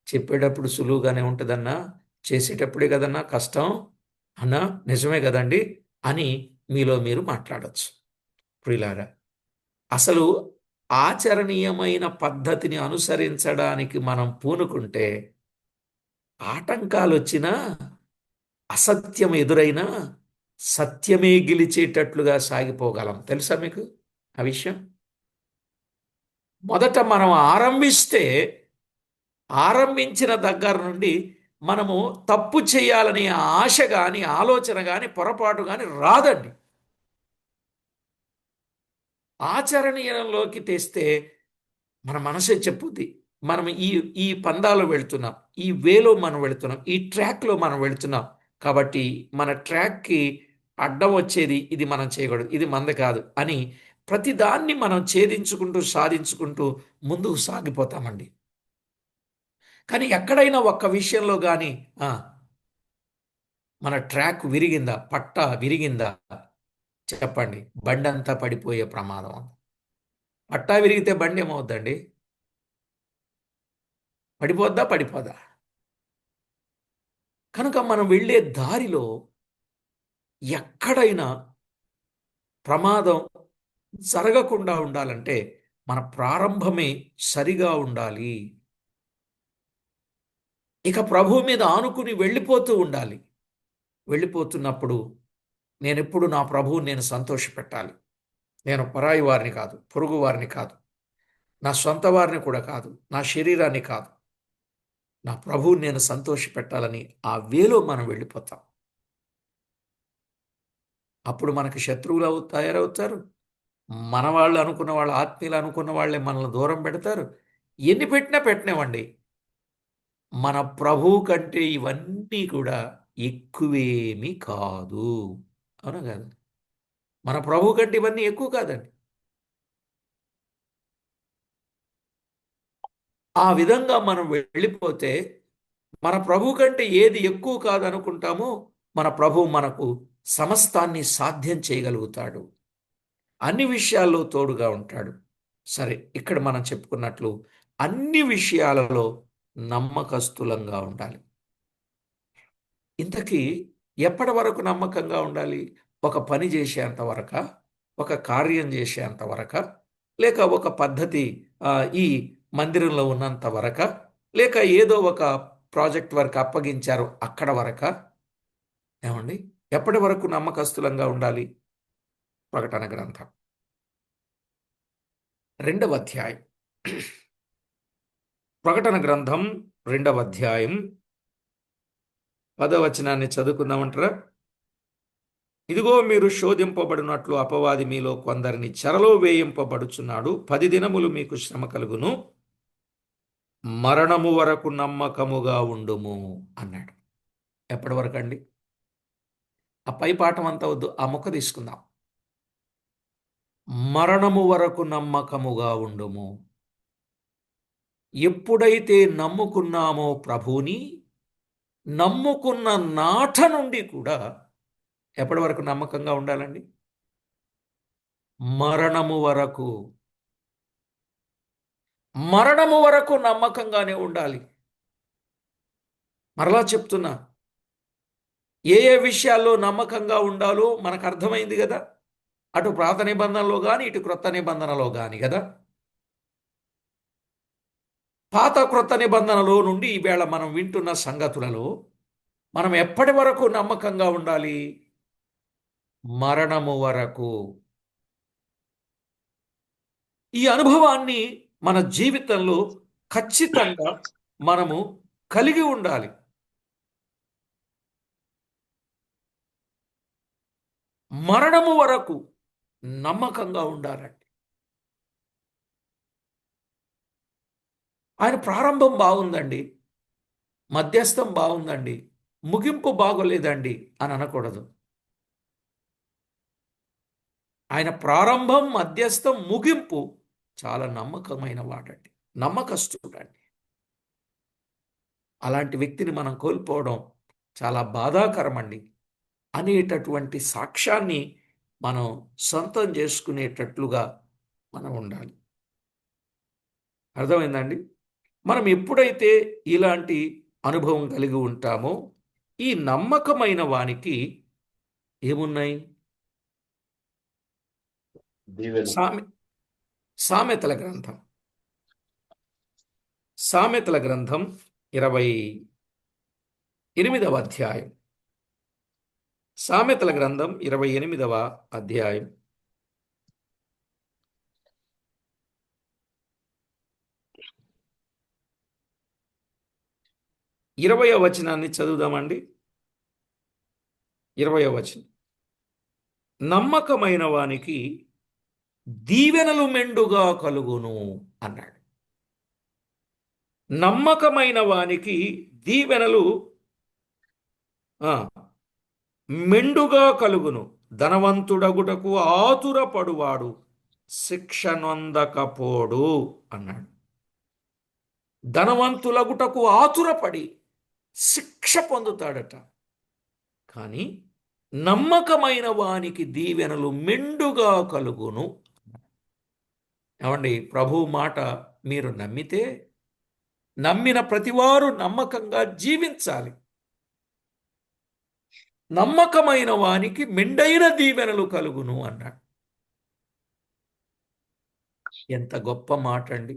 చెప్పేటప్పుడు సులువుగానే ఉంటుందన్నా, చేసేటప్పుడే కదన్నా కష్టం అన్నా, నిజమే కదండి అని మీలో మీరు మాట్లాడచ్చు. ప్రియులారా, అసలు ఆచరణీయమైన పద్ధతిని అనుసరించడానికి మనం పూనుకుంటే ఆటంకాలు వచ్చినా, అసత్యం ఎదురైనా సత్యమే గెలిచేటట్లుగా సాగిపోగలం. తెలుసా మీకు ఆ విషయం? మొదట మనం ఆరంభించిన దగ్గర నుండి మనము తప్పు చేయాలనే ఆశ కానీ, ఆలోచన కానీ, పొరపాటు కానీ రాదండి. ఆచరణీయంలోకి తెస్తే మన మనసే చెప్పుద్ది, మనం ఈ పందాలో వెళుతున్నాం, ఈ వేలో మనం వెళుతున్నాం, ఈ ట్రాక్లో మనం వెళుతున్నాం, కాబట్టి మన ట్రాక్కి అడ్డం వచ్చేది ఇది, మనం చేయకూడదు, ఇది మంద కాదు అని ప్రతిదాన్ని మనం ఛేదించుకుంటూ సాధించుకుంటూ ముందుకు సాగిపోతామండి. కానీ ఎక్కడైనా ఒక్క విషయంలో కానీ మన ట్రాక్ విరిగిందా, పట్టా విరిగిందా చెప్పండి, బండి అంతా పడిపోయే ప్రమాదం ఉంది. పట్టా విరిగితే బండి ఏమవుద్దండి? పడిపోద్దా? కనుక మనం వెళ్ళే దారిలో ఎక్కడైనా ప్రమాదం జరగకుండా ఉండాలంటే మన ప్రారంభమే సరిగా ఉండాలి. ఇక ప్రభువు మీద ఆనుకుని వెళ్ళిపోతూ ఉండాలి. వెళ్ళిపోతున్నప్పుడు నేనెప్పుడు నా ప్రభువుని నేను సంతోషపెట్టాలి. నేను పరాయి వారిని కాదు, పొరుగు వారిని కాదు, నా సొంత వారిని కూడా కాదు, నా శరీరాన్ని కాదు, నా ప్రభువుని నేను సంతోషపెట్టాలని ఆ వేలో మనం వెళ్ళిపోతాం. అప్పుడు మనకు శత్రువులు తయారవుతారు, మన వాళ్ళు అనుకున్న వాళ్ళు, ఆత్మీయులు అనుకున్న వాళ్ళే మనల్ని దూరం పెడతారు. ఎన్ని పెట్టినా పెట్టినామండి. మన ప్రభువు కంటే ఇవన్నీ కూడా ఎక్కువేమీ కాదు. అవునా కాదు? మన ప్రభువు కంటే ఇవన్నీ ఎక్కువ కాదండి. ఆ విధంగా మనం వెళ్ళిపోతే మన ప్రభు కంటే ఏది ఎక్కువ కాదనుకుంటామో మన ప్రభు మనకు సమస్తాన్ని సాధ్యం చేయగలుగుతాడు. అన్ని విషయాల్లో తోడుగా ఉంటాడు. సరే, ఇక్కడ మనం చెప్పుకున్నట్లు అన్ని విషయాలలో నమ్మకస్తులంగా ఉండాలి. ఇంతకీ ఎప్పటి వరకు నమ్మకంగా ఉండాలి? ఒక పని చేసేంత వరక, ఒక కార్యం చేసేంత వరక, లేక ఒక పద్ధతి ఈ మందిరంలో ఉన్నంత వరక, లేక ఏదో ఒక ప్రాజెక్ట్ వర్క్ అప్పగించారు అక్కడ వరక? ఏమండి, ఎప్పటి వరకు నమ్మకస్తులంగా ఉండాలి? ప్రకటన గ్రంథం 2వ అధ్యాయం. ప్రకటన గ్రంథం 2వ అధ్యాయం 10వ వచనాన్ని చదువుకుందామంటారా? ఇదిగో, మీరు శోధింపబడినట్లు అపవాది మీలో కొందరిని చెరలో వేయింపబడుచున్నాడు. 10 దినములు మీకు శ్రమ కలుగును, మరణము వరకు నమ్మకముగా ఉండుము అన్నాడు. ఎప్పటి వరకు అండి? ఆ పై పాఠం అంతా వద్దు, ఆ ముక్క తీసుకుందాం. మరణము వరకు నమ్మకముగా ఉండుము. ఎప్పుడైతే నమ్ముకున్నామో ప్రభువుని, నమ్ముకున్న నాట నుండి కూడా ఎప్పటి వరకు నమ్మకంగా ఉండాలండి? మరణము వరకు. మరణము వరకు నమ్మకంగానే ఉండాలి. మరలా చెప్తున్నా, ఏ ఏ విషయాల్లో నమ్మకంగా ఉండాలో మనకు అర్థమైంది కదా. అటు పాత నిబంధనలో కానీ, ఇటు క్రొత్త నిబంధనలో కానీ కదా. పాత క్రొత్త నిబంధనలో నుండి ఈవేళ మనం వింటున్న సంగతులలో మనం ఎప్పటి వరకు నమ్మకంగా ఉండాలి? మరణము వరకు. ఈ అనుభవాన్ని మన జీవితంలో ఖచ్చితంగా మనము కలిగి ఉండాలి. మరణము వరకు నమ్మకంగా ఉండాలండి. ఆయన ప్రారంభం బాగుందండి, మధ్యస్థం బాగుందండి, ముగింపు బాగోలేదండి అని అనకూడదు. ఆయన ప్రారంభం, మధ్యస్థం, ముగింపు చాలా నమ్మకమైన వాడండి, నమ్మకస్తుడండి. అలాంటి వ్యక్తిని మనం కోల్పోవడం చాలా బాధాకరమండి అనేటటువంటి సాక్ష్యాన్ని మనం సొంతం చేసుకునేటట్లుగా మనం ఉండాలి. అర్థమైందండి? మనం ఎప్పుడైతే ఇలాంటి అనుభవం కలిగి ఉంటామో ఈ నమ్మకమైన వానికి ఏమున్నాయి? సామె సామెతల గ్రంథం, సామెతల గ్రంథం 28వ అధ్యాయం. సామెతల గ్రంథం 28వ అధ్యాయం 20వ వచనాన్ని చదువుదామండి. 20వ వచనం. నమ్మకమైన వానికి దీవెనలు మెండుగా కలుగును అన్నాడు. నమ్మకమైన వానికి దీవెనలు మెండుగా కలుగును. ధనవంతుడగుటకు ఆతురపడువాడు శిక్ష నొందకపోడు అన్నాడు. ధనవంతులగుటకు ఆతురపడి శిక్ష పొందుతాడట. కానీ నమ్మకమైన వానికి దీవెనలు మెండుగా కలుగును. ఏమండి, ప్రభు మాట మీరు నమ్మితే నమ్మిన ప్రతివారు నమ్మకంగా జీవించాలి. నమ్మకమైన వానికి మెండైన దీవెనలు కలుగును అన్నాడు. ఎంత గొప్ప మాట అండి!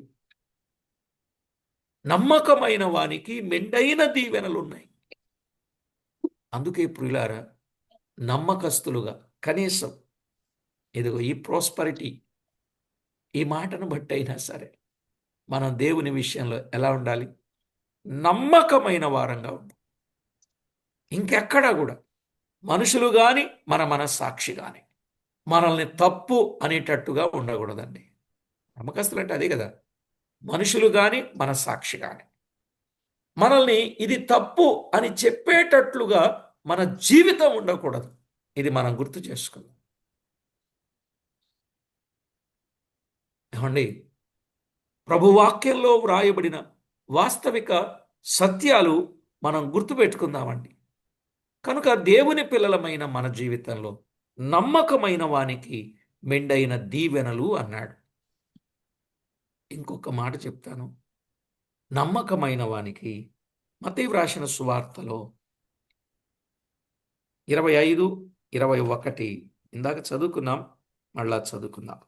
నమ్మకమైన వానికి మెండైన దీవెనలు ఉన్నాయి. అందుకే ప్రియులారా, నమ్మకస్తులుగా కనీసం ఇదిగో ఈ ప్రాస్పరిటీ, ఈ మాటను బట్టి అయినా సరే మనం దేవుని విషయంలో ఎలా ఉండాలి? నమ్మకమైన వారంగా ఉండాలి. ఇంకెక్కడా కూడా మనుషులు కానీ, మన మనస్సాక్షి కానీ మనల్ని తప్పు అనేటట్టుగా ఉండకూడదండి. నమ్మకస్తులు అంటే అదే కదా, మనుషులు కానీ మన సాక్షి కానీ మనల్ని ఇది తప్పు అని చెప్పేటట్లుగా మన జీవితం ఉండకూడదు. ఇది మనం గుర్తు చేసుకుందాం. ఏమండి, ప్రభువాక్యంలో వ్రాయబడిన వాస్తవిక సత్యాలు మనం గుర్తుపెట్టుకుందామండి. కనుక దేవుని పిల్లలమైన మన జీవితంలో నమ్మకమైన వానికి మెండైన దీవెనలు అన్నాడు. ఇంకొక మాట చెప్తాను. నమ్మకమైన వానికి మత్తయి వ్రాసిన సువార్తలో 25, 21 ఇందాక చదువుకున్నాం, మళ్ళా చదువుకుందాం.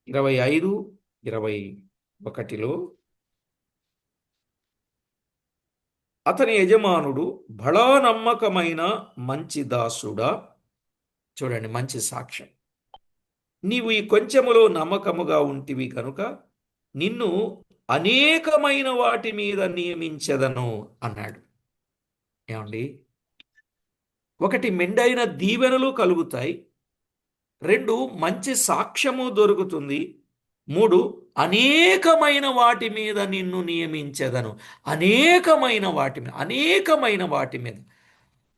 25, 21లో అతని యజమానుడు, బడా నమ్మకమైన మంచి దాసుడా, చూడండి మంచి సాక్ష్యం, నీవు ఈ కొంచెములో నమ్మకముగా ఉంటివి కనుక నిన్ను అనేకమైన వాటి మీద నియమించెదను అన్నాడు. ఏమండి, ఒకటి మెండైన దీవెనలు కలుగుతాయి, 2 మంచి సాక్ష్యము దొరుకుతుంది, 3 అనేకమైన వాటి మీద నిన్ను నియమించెదను. అనేకమైన వాటి మీద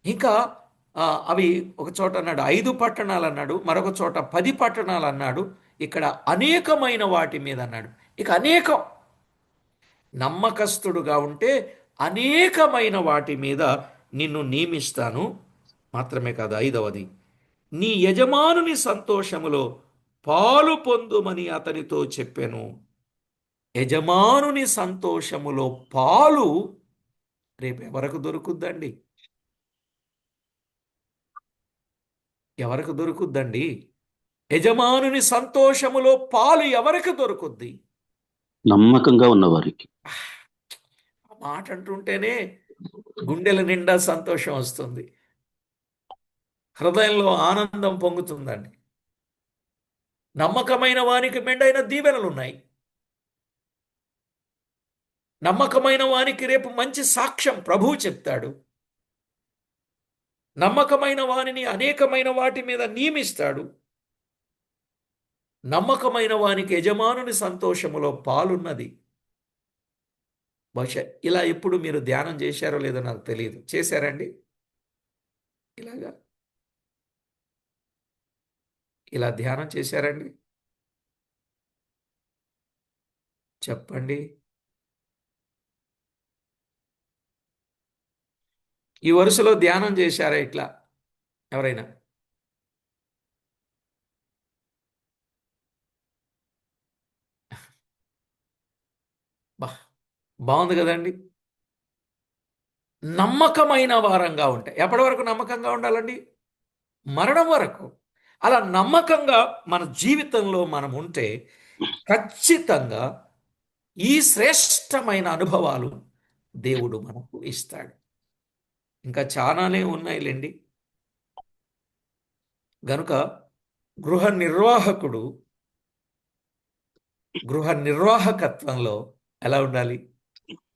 ఇంకా అవి ఒక చోట అన్నాడు 5 పట్టణాలు అన్నాడు, మరొక చోట 10 పట్టణాలు అన్నాడు, ఇక్కడ అనేకమైన వాటి మీద అన్నాడు. ఇక అనేకం, నమ్మకస్తుడుగా ఉంటే అనేకమైన వాటి మీద నిన్ను నియమిస్తాను. మాత్రమే కాదు, 5వది, నీ యజమానుని సంతోషములో పాలు పొందుమని అతనితో చెప్పెను. యజమానుని సంతోషములో పాలు రేపు ఎవరికి దొరుకుద్దండి? ఎవరికి దొరుకుద్దండి? యజమానుని సంతోషములో పాలు ఎవరికి దొరుకుద్ది? నమ్మకంగా ఉన్నవారికి. ఆ మాట అంటుంటేనే గుండెల నిండా సంతోషం వస్తుంది, హృదయంలో ఆనందం పొంగుతుందండి. నమ్మకమైన వానికి మెండైన దీవెనలు ఉన్నాయి. నమ్మకమైన వానికి రేపు మంచి సాక్ష్యం ప్రభువు చెప్తాడు. నమ్మకమైన వానిని అనేకమైన వాటి మీద నియమిస్తాడు. నమ్మకమైన వానికి యజమానుని సంతోషములో పాలున్నది. బహుశా ఇలా ఎప్పుడు మీరు ధ్యానం చేశారో లేదో నాకు తెలియదు. చేశారండి? ఇలాగా ఇలా ధ్యానం చేశారండి? చెప్పండి. ఈ వరుసలో ధ్యానం చేశారా ఇట్లా ఎవరైనా? బాగుంది కదండి. నమ్మకమైన వారంగా ఉంటాయి. ఎప్పటి వరకు నమ్మకంగా ఉండాలండి? మరణం వరకు. అలా నమ్మకంగా మన జీవితంలో మనం ఉంటే ఖచ్చితంగా ఈ శ్రేష్టమైన అనుభవాలు దేవుడు మనకు ఇస్తాడు. ఇంకా చాలానే ఉన్నాయిలేండి. గనుక గృహ నిర్వాహకత్వంలో ఎలా ఉండాలి?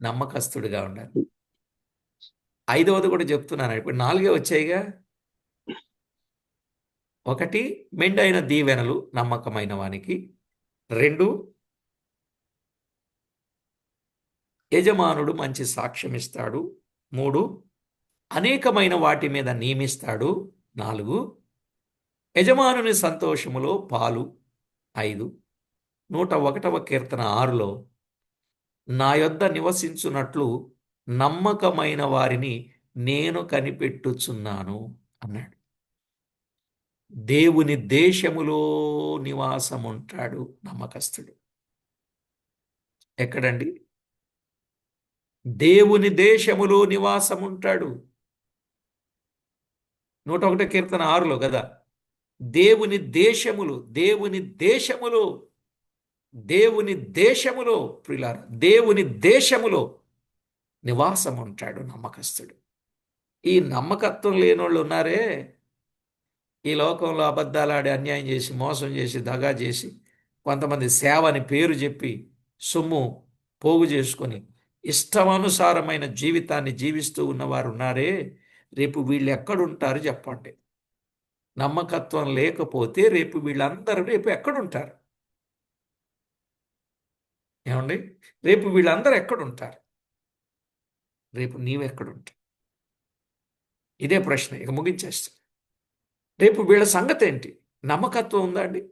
నమ్మకస్తుడిగా ఉండాలి. 5వది కూడా చెప్తున్నాను, ఇప్పుడు 4 వచ్చాయిగా. 1 మెండైన దీవెనలు నమ్మకమైన వానికి, 2 యజమానుడు మంచి సాక్ష్యం ఇస్తాడు, 3 అనేకమైన వాటి మీద నియమిస్తాడు, 4 యజమానుని సంతోషములో పాలు, 5 101వ కీర్తన 6లో నా యొద్ద నివసించున్నట్లు నమ్మకమైన వారిని నేను కనిపెట్టుచున్నాను అన్నాడు. దేవుని దేశములో నివాసం ఉంటాడు నమ్మకస్తుడు. ఎక్కడండి? దేవుని దేశములో నివాసం ఉంటాడు. 101 కీర్తన 6లో కదా, దేవుని దేశములో ప్రియులారా, దేవుని దేశములో నివాసం ఉంటాడు నమ్మకస్తుడు. ఈ నమ్మకత్వం లేనోళ్ళు ఉన్నారే, ఈ లోకంలో అబద్ధాలాడి అన్యాయం చేసి మోసం చేసి దగా చేసి కొంతమంది సేవ అని పేరు చెప్పి సొమ్ము పోగు చేసుకొని ఇష్టమనుసారమైన జీవితాన్ని జీవిస్తూ ఉన్నవారు ఉన్నారే, రేపు వీళ్ళు ఎక్కడుంటారు చెప్పండి? నమ్మకత్వం లేకపోతే రేపు వీళ్ళందరూ రేపు ఎక్కడుంటారు? ఏమండి? రేపు వీళ్ళందరూ ఎక్కడుంటారు? రేపు నీవెక్కడుంటావు? ఇదే ప్రశ్న. ఇక ముగించేస్తా. రేపు వీళ్ళ సంగతి ఏంటి? నమ్మకత్వం ఉందా అండి?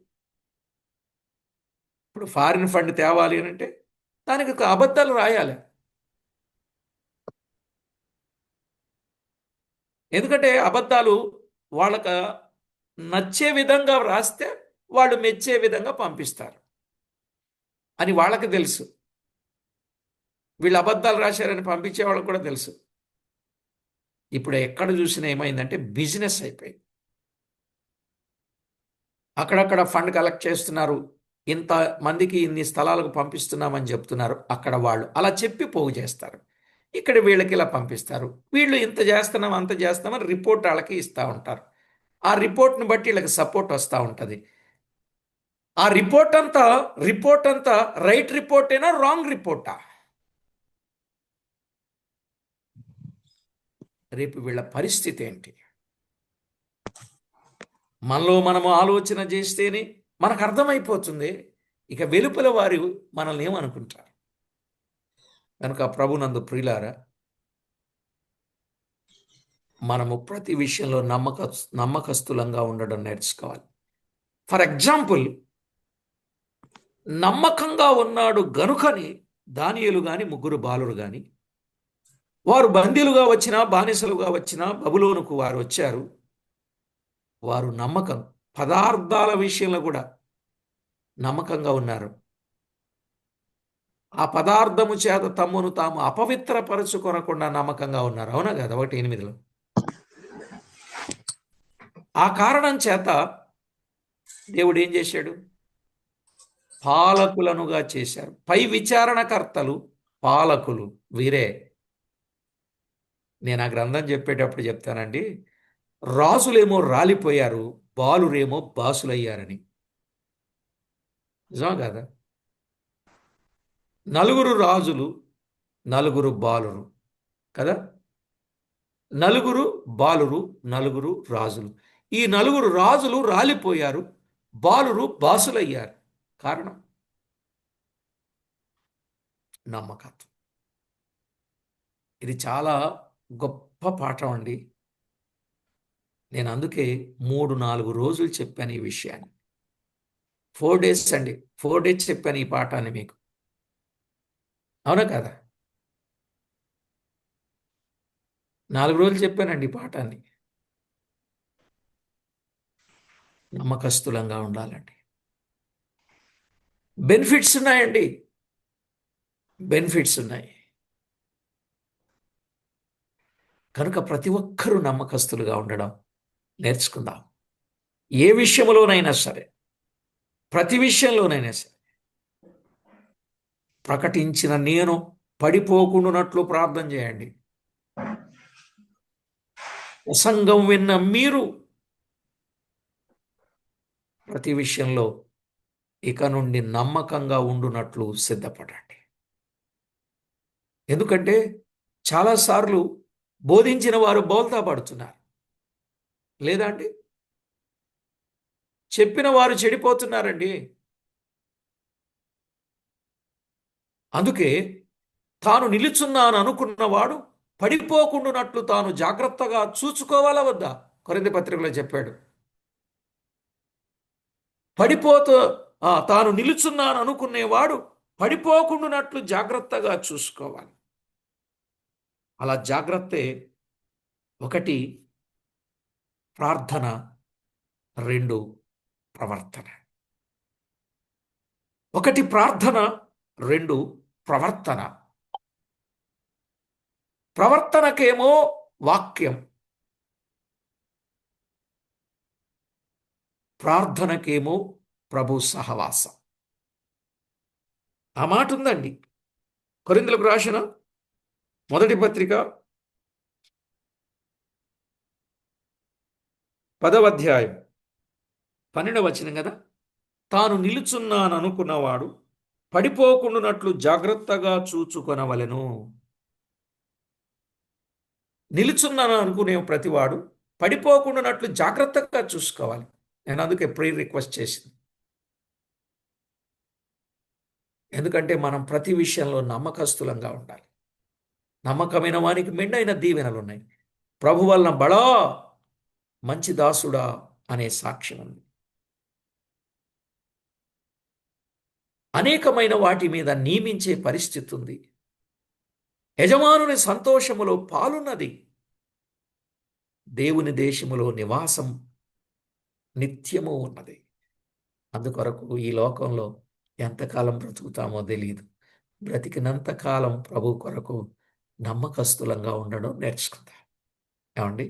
ఇప్పుడు ఫారిన్ ఫండ్ తేవాలి అని అంటే దానికి ఒక అబద్ధాలు రాయాలి. ఎందుకంటే అబద్ధాలు వాళ్ళకు నచ్చే విధంగా రాస్తే వాళ్ళు మెచ్చే విధంగా పంపిస్తారు అని వాళ్ళకి తెలుసు. వీళ్ళు అబద్ధాలు రాశారని పంపించే వాళ్ళకి కూడా తెలుసు. ఇప్పుడు ఎక్కడ చూసినా ఏమైందంటే బిజినెస్ అయిపోయింది. అక్కడక్కడ ఫండ్ కలెక్ట్ చేస్తున్నారు, ఇంత మందికి ఇన్ని స్థలాలకు పంపిస్తున్నామని చెప్తున్నారు. అక్కడ వాళ్ళు అలా చెప్పి పోగు చేస్తారు. ఇక్కడ వీళ్ళకి ఇలా పంపిస్తారు. వీళ్ళు ఇంత చేస్తున్నాం అంత చేస్తున్నామని రిపోర్ట్ వాళ్ళకి ఇస్తూ ఉంటారు. ఆ రిపోర్ట్ని బట్టి వీళ్ళకి సపోర్ట్ వస్తూ ఉంటుంది. ఆ రిపోర్ట్ అంతా రైట్ రిపోర్టేనా రాంగ్ రిపోర్టా? రేపు వీళ్ళ పరిస్థితి ఏంటి? మనలో మనము ఆలోచన చేస్తేనే మనకు అర్థమైపోతుంది. ఇక వెలుపల వారు మనల్ని ఏమనుకుంటారు? కనుక ప్రభునందు ప్రియులారా, మనము ప్రతి విషయంలో నమ్మకస్తులంగా ఉండడం నేర్చుకోవాలి. ఫర్ ఎగ్జాంపుల్, నమ్మకంగా ఉన్నాడు గనుకని దానియేలు గాని ముగ్గురు బాలురు గాని వారు బందీలుగా వచ్చినా బానిసలుగా వచ్చినా బబులోనుకు వారు వచ్చారు. వారు నమ్మకం పదార్థాల విషయంలో కూడా నమ్మకంగా ఉన్నారు. ఆ పదార్థము చేత తమ్మును తాము అపవిత్రపరచుకొనకుండా నమ్మకంగా ఉన్నారు. అవునా కదా? 1:8. ఆ కారణం చేత దేవుడు ఏం చేశాడు? పాలకులనుగా చేశారు. పై విచారణకర్తలు పాలకులు వీరే. నేను ఆ గ్రంథం చెప్పేటప్పుడు చెప్తానండి, రాజులేమో రాలిపోయారు, బాలురేమో బాసులయ్యారని. నిజమా కదా? 4 రాజులు, 4 బాలురు కదా? 4 బాలురు, 4 రాజులు. ఈ 4 రాజులు రాలిపోయారు, బాలురు బాసులయ్యారు. కారణం నమ్మకత్వం. ఇది చాలా గొప్ప పాఠం అండి. నేను అందుకే 3-4 రోజులు చెప్పాను ఈ విషయాన్ని. 4 డేస్ అండి, 4 డేస్ చెప్పాను ఈ పాఠాన్ని మీకు. అవునా కదా? 4 రోజులు చెప్పానండి ఈ పాఠాన్ని. నమ్మకస్తులంగా ఉండాలండి. బెనిఫిట్స్ ఉన్నాయండి, బెనిఫిట్స్ ఉన్నాయి. కనుక ప్రతి ఒక్కరూ నమ్మకస్తులుగా ఉండడం నేర్చుకుందాం. ఏ విషయంలోనైనా సరే, ప్రతి విషయంలోనైనా సరే. ప్రకటించిన నేను పడిపోకుండానట్లు ప్రార్థన చేయండి. ప్రసంగం విన్న మీరు ప్రతి విషయంలో ఇక నుండి నమ్మకంగా ఉండునట్లు సిద్ధపడండి. ఎందుకంటే చాలాసార్లు బోధించిన వారు బోల్తా పడుతున్నారు, లేదా అండి? చెప్పిన వారు చెడిపోతున్నారండి. అందుకే తాను నిలుచున్నాను అనుకున్నవాడు పడిపోకుండానట్లు తాను జాగ్రత్తగా చూసుకోవాలా వద్దా? కొరింథీ పత్రికలో చెప్పాడు. తాను నిలుచున్నాను అనుకునేవాడు పడిపోకుండానట్లు జాగ్రత్తగా చూసుకోవాలి. అలా జాగ్రత్తే. 1 ప్రార్థన, 2 ప్రవర్తన. 1 ప్రార్థన, 2 ప్రవర్తన. ప్రవర్తనకేమో వాక్యం, ప్రార్థనకేమో ప్రభు సహవాసం. ఆ మాట ఉందండి కొరింథీయులకు రాసిన 1 పత్రిక 10వ అధ్యాయం 12వ వచనం కదా. తాను నిలుచున్నాను అనుకున్నవాడు పడిపోకుండానట్లు జాగ్రత్తగా చూచుకొనవలెను. నిలుచున్నాను అనుకునే ప్రతివాడు పడిపోకుండానట్లు జాగ్రత్తగా చూసుకోవాలి. నేను అందుకే ప్రేయర్ రిక్వెస్ట్ చేసింది. ఎందుకంటే మనం ప్రతి విషయంలో నమ్మకస్తులంగా ఉండాలి. నమ్మకమైన వానికి మెండైన దీవెనలు ఉన్నాయి. ప్రభు వలన బడా మంచి దాసుడా అనే సాక్ష్యం ఉంది. అనేకమైన వాటి మీద నియమించే పరిస్థితి ఉంది. యజమానుని సంతోషములో పాలున్నది. దేవుని దేశములో నివాసం నిత్యము ఉన్నది. అందుకొరకు ఈ లోకంలో ఎంతకాలం బ్రతుకుతామో తెలియదు. బ్రతికినంత కాలం ప్రభు కొరకు నమ్మకస్తులంగా ఉండడం నేర్చుకుందాం. ఏమండి,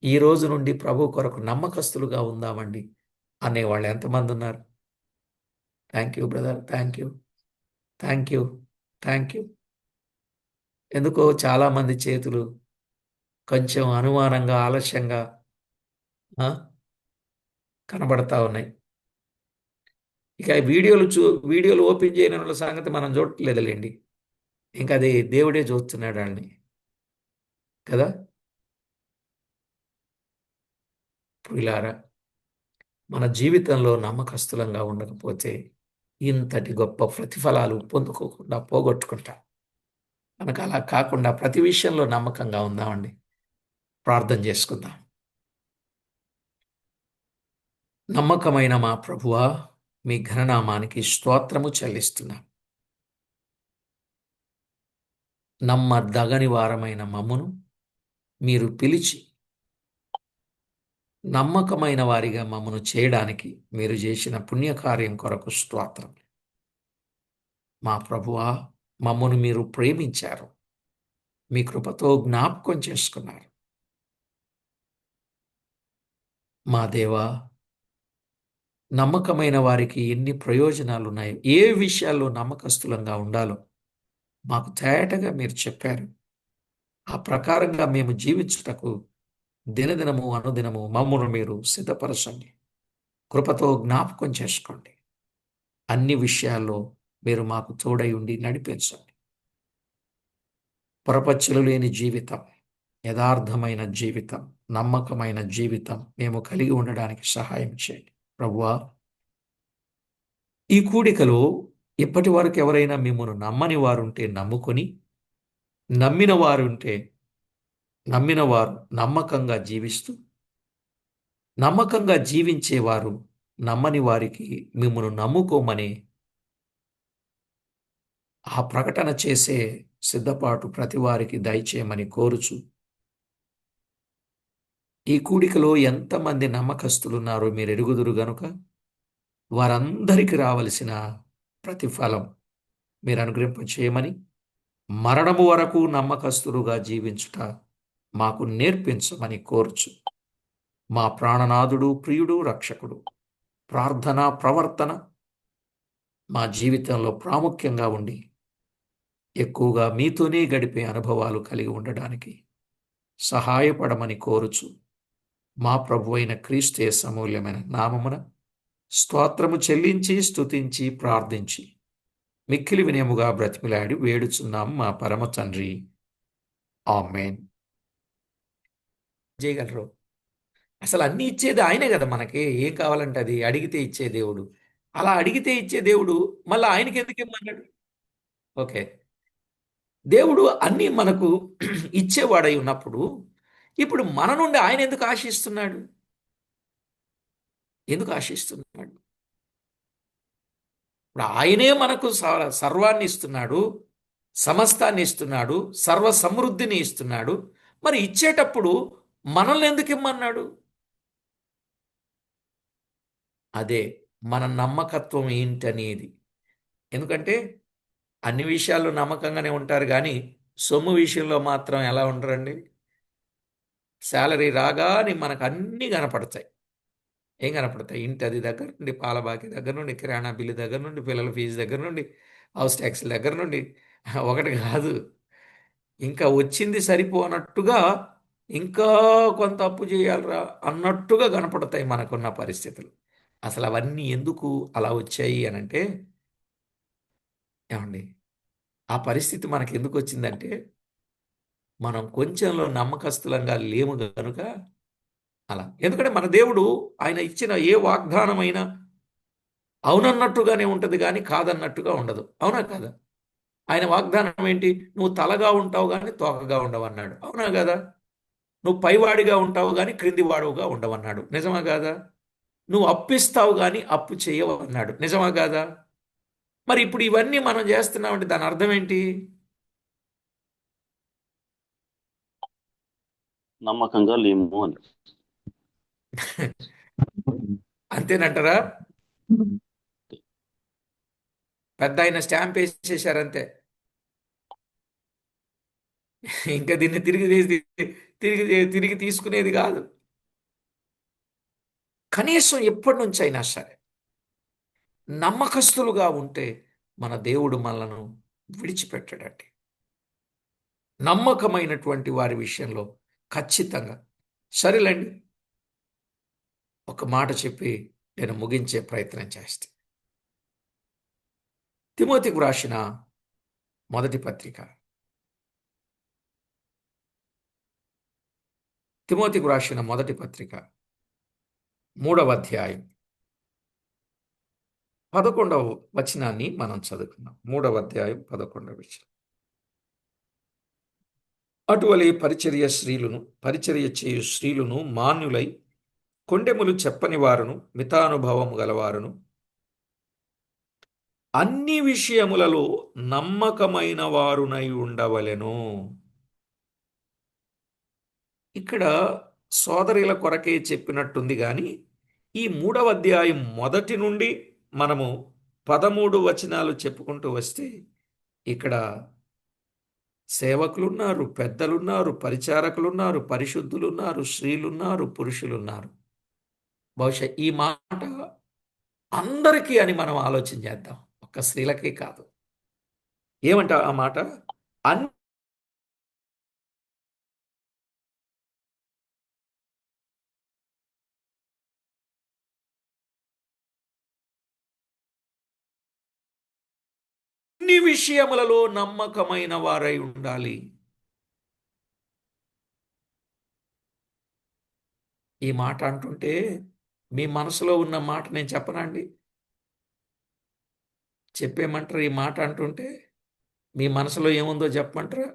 ఈ రోజు నుండి ప్రభు కొరకు నమ్మకస్తులుగా ఉందామండి అనేవాళ్ళు ఎంతమంది ఉన్నారు? Thank you brother, thank you, thank you, thank you. ఎందుకో చాలామంది చేతులు కొంచెం అనుమానంగా, ఆలస్యంగా ఆ, కనబడతా ఉన్నాయి. ఇక ఈ వీడియోలు ఓపెన్ చేయని వాళ్ళ సంగతి మనం చూడట్లేదులేండి. ఇంకా అది దేవుడే చూస్తున్నాడు వాళ్ళని కదా. ప్రియులారా, మన జీవితంలో నమ్మకస్తులంగా ఉండకపోతే ఇంతటి గొప్ప ప్రతిఫలాలు పొందుకోకుండా పోగొట్టుకుంటాం. మనకు అలా కాకుండా ప్రతి విషయంలో నమ్మకంగా ఉందామండి. ప్రార్థన చేసుకుందాం. నమ్మకమైన మా ప్రభువా, మీ ఘననామానికి స్తోత్రము చెల్లిస్తున్నాం. నమ్మదగని వారమైన మమ్మును మీరు పిలిచి నమ్మకమైన వారిగా మమ్మను చేయడానికి మీరు చేసిన పుణ్యకార్యం కొరకు స్తోత్రం. మా ప్రభువా, మమ్మను మీరు ప్రేమించారు. మీ కృపతో జ్ఞాపకం చేసుకున్నారు. మా దేవా, నమ్మకమైన వారికి ఎన్ని ప్రయోజనాలు ఉన్నాయో, ఏ విషయాల్లో నమ్మకస్తులంగా ఉండాలో మాకు తేటగా మీరు చెప్పారు. ఆ ప్రకారంగా మేము జీవించుటకు దినదినము అనుదినము మమ్మను మీరు సిద్ధపరచండి. కృపతో జ్ఞాపకం చేసుకోండి. అన్ని విషయాల్లో మీరు మాకు తోడై ఉండి నడిపించండి. పొరపచ్చులు లేని జీవితం, యథార్థమైన జీవితం, నమ్మకమైన జీవితం మేము కలిగి ఉండడానికి సహాయం చేయండి. ప్రభువా, ఈ కూడికలో ఇప్పటి వరకు ఎవరైనా మిమ్మల్ని నమ్మని వారుంటే నమ్ముకొని, నమ్మిన వారు నమ్మకంగా జీవిస్తూ, నమ్మకంగా జీవించేవారు నమ్మని వారికి మిమ్మల్ని నమ్ముకోమని ఆ ప్రకటన చేసే సిద్ధపాటు ప్రతి వారికి దయచేయమని కోరుచు, ఈ కూడికలో ఎంతమంది నమ్మకస్తులున్నారో మీరు ఎరుగుదురు గనుక వారందరికీ రావలసిన ప్రతిఫలం మీరు అనుగ్రహింప చేయమని, మరణము వరకు నమ్మకస్తులుగా జీవించుట మాకు నేర్పించమని కోరుచు. మా ప్రాణనాథుడు, ప్రియుడు, రక్షకుడు, ప్రార్థన ప్రవర్తన మా జీవితంలో ప్రాముఖ్యంగా ఉండి ఎక్కువగా మీతోనే గడిపే అనుభవాలు కలిగి ఉండడానికి సహాయపడమని కోరుచు. మా ప్రభు అయిన క్రీస్తు యేసు అమూల్యమైన నామమున స్తోత్రము చెల్లించి స్తుతించి ప్రార్థించి మిక్కిలి వినయముగా బ్రతిమిలాడి వేడుచున్నాం మా పరమ తండ్రి. ఆమేన్. చేయగలరు. అసలు అన్ని ఇచ్చేది ఆయనే కదా. మనకి ఏం కావాలంటే అది అడిగితే ఇచ్చే దేవుడు. అలా అడిగితే ఇచ్చే దేవుడు మళ్ళీ ఆయనకి ఎందుకు ఇమ్మన్నాడు? ఓకే, దేవుడు అన్నీ మనకు ఇచ్చేవాడై ఉన్నప్పుడు ఇప్పుడు మన నుండి ఆయన ఎందుకు ఆశిస్తున్నాడు? ఎందుకు ఆశిస్తున్నాడు? ఇప్పుడు ఆయనే మనకు సర్వాన్ని ఇస్తున్నాడు, సమస్తాన్ని ఇస్తున్నాడు, సర్వ సమృద్ధిని ఇస్తున్నాడు. మరి ఇచ్చేటప్పుడు మనల్ని ఎందుకు ఇమ్మన్నాడు? అదే మన నమ్మకత్వం ఏంటనేది. ఎందుకంటే అన్ని విషయాల్లో నమ్మకంగానే ఉంటారు, కానీ సొమ్ము విషయంలో మాత్రం ఎలా ఉండరండి? శాలరీ రాగానే మనకు అన్నీ కనపడతాయి. ఏం కనపడతాయి? ఇంటి అది దగ్గర నుండి, పాల బాకీ దగ్గర నుండి, కిరాణా బిల్లు దగ్గర నుండి, పిల్లల ఫీజు దగ్గర నుండి, హౌస్ ట్యాక్స్ దగ్గర నుండి, ఒకటి కాదు, ఇంకా వచ్చింది సరిపోనట్టుగా ఇంకా కొంత అప్పు చేయాలరా అన్నట్టుగా కనపడతాయి మనకున్న పరిస్థితులు. అసలు అవన్నీ ఎందుకు అలా వచ్చాయి అనంటే, ఏమండి, ఆ పరిస్థితి మనకి ఎందుకు వచ్చిందంటే మనం కొంచెంలో నమ్మకస్తులంగా లేము కనుక అలా. ఎందుకంటే మన దేవుడు ఆయన ఇచ్చిన ఏ వాగ్దానమైనా అవునన్నట్టుగానే ఉంటుంది కానీ కాదన్నట్టుగా ఉండదు. అవునా కాదా? ఆయన వాగ్దానం ఏంటి? నువ్వు తలగా ఉంటావు కానీ తోకగా ఉండవన్నాడు. అవునా కదా? నువ్వు పైవాడిగా ఉంటావు కానీ క్రింది వాడుగా ఉండవన్నాడు. నిజమా కాదా? నువ్వు అప్పిస్తావు కానీ అప్పు చేయవు అన్నాడు. నిజమా కాదా? మరి ఇప్పుడు ఇవన్నీ మనం చేస్తున్నామంటే దాని అర్థం ఏంటి? నమ్మకంగా లేము అని. అంతేనంటారా? పెద్ద ఆయన స్టాంప్ వేసేసారంతే. ఇంకా దీన్ని తిరిగి తీసుకునేది కాదు. కనీసం ఎప్పటి నుంచి అయినా సరే నమ్మకస్తులుగా ఉంటే మన దేవుడు మనలను విడిచిపెట్టడండి. నమ్మకమైనటువంటి వారి విషయంలో ఖచ్చితంగా. సరేలేండి, ఒక మాట చెప్పి నేను ముగించే ప్రయత్నం చేస్తే, తిమోతికి వ్రాసిన మొదటి పత్రిక, తిమోతికి వ్రాసిన మొదటి పత్రిక 3వ అధ్యాయం 11వ వచనాన్ని మనం చదువుకున్నాం. 3వ అధ్యాయం 11వ వచనం. అటువలే పరిచర్య చేయు స్త్రీలును మాన్యులై, కొండెములు చెప్పని వారును, మితానుభవము గలవారును, అన్ని విషయములలో నమ్మకమైన వారునై ఉండవలెను. ఇక్కడ సోదరుల కొరకే చెప్పినట్టుంది కానీ ఈ 3వ అధ్యాయం మొదటి నుండి మనము 13 వచనాలు చెప్పుకుంటూ వస్తే ఇక్కడ సేవకులున్నారు, పెద్దలున్నారు, పరిచారకులున్నారు, పరిశుద్ధులున్నారు, స్త్రీలున్నారు, పురుషులున్నారు. బహుశా ఈ మాట అందరికీ అని మనం ఆలోచన చేద్దాం, ఒక్క స్త్రీలకే కాదు. ఏమంట ఆ మాట? అన్ని విషయములలో నమ్మకమైన వారై ఉండాలి. ఈ మాట అంటుంటే మీ మనసులో ఉన్న మాట నేను చెప్పనండి? చెప్పేమంటారు? ఈ మాట అంటుంటే మీ మనసులో ఏముందో చెప్పమంటారా?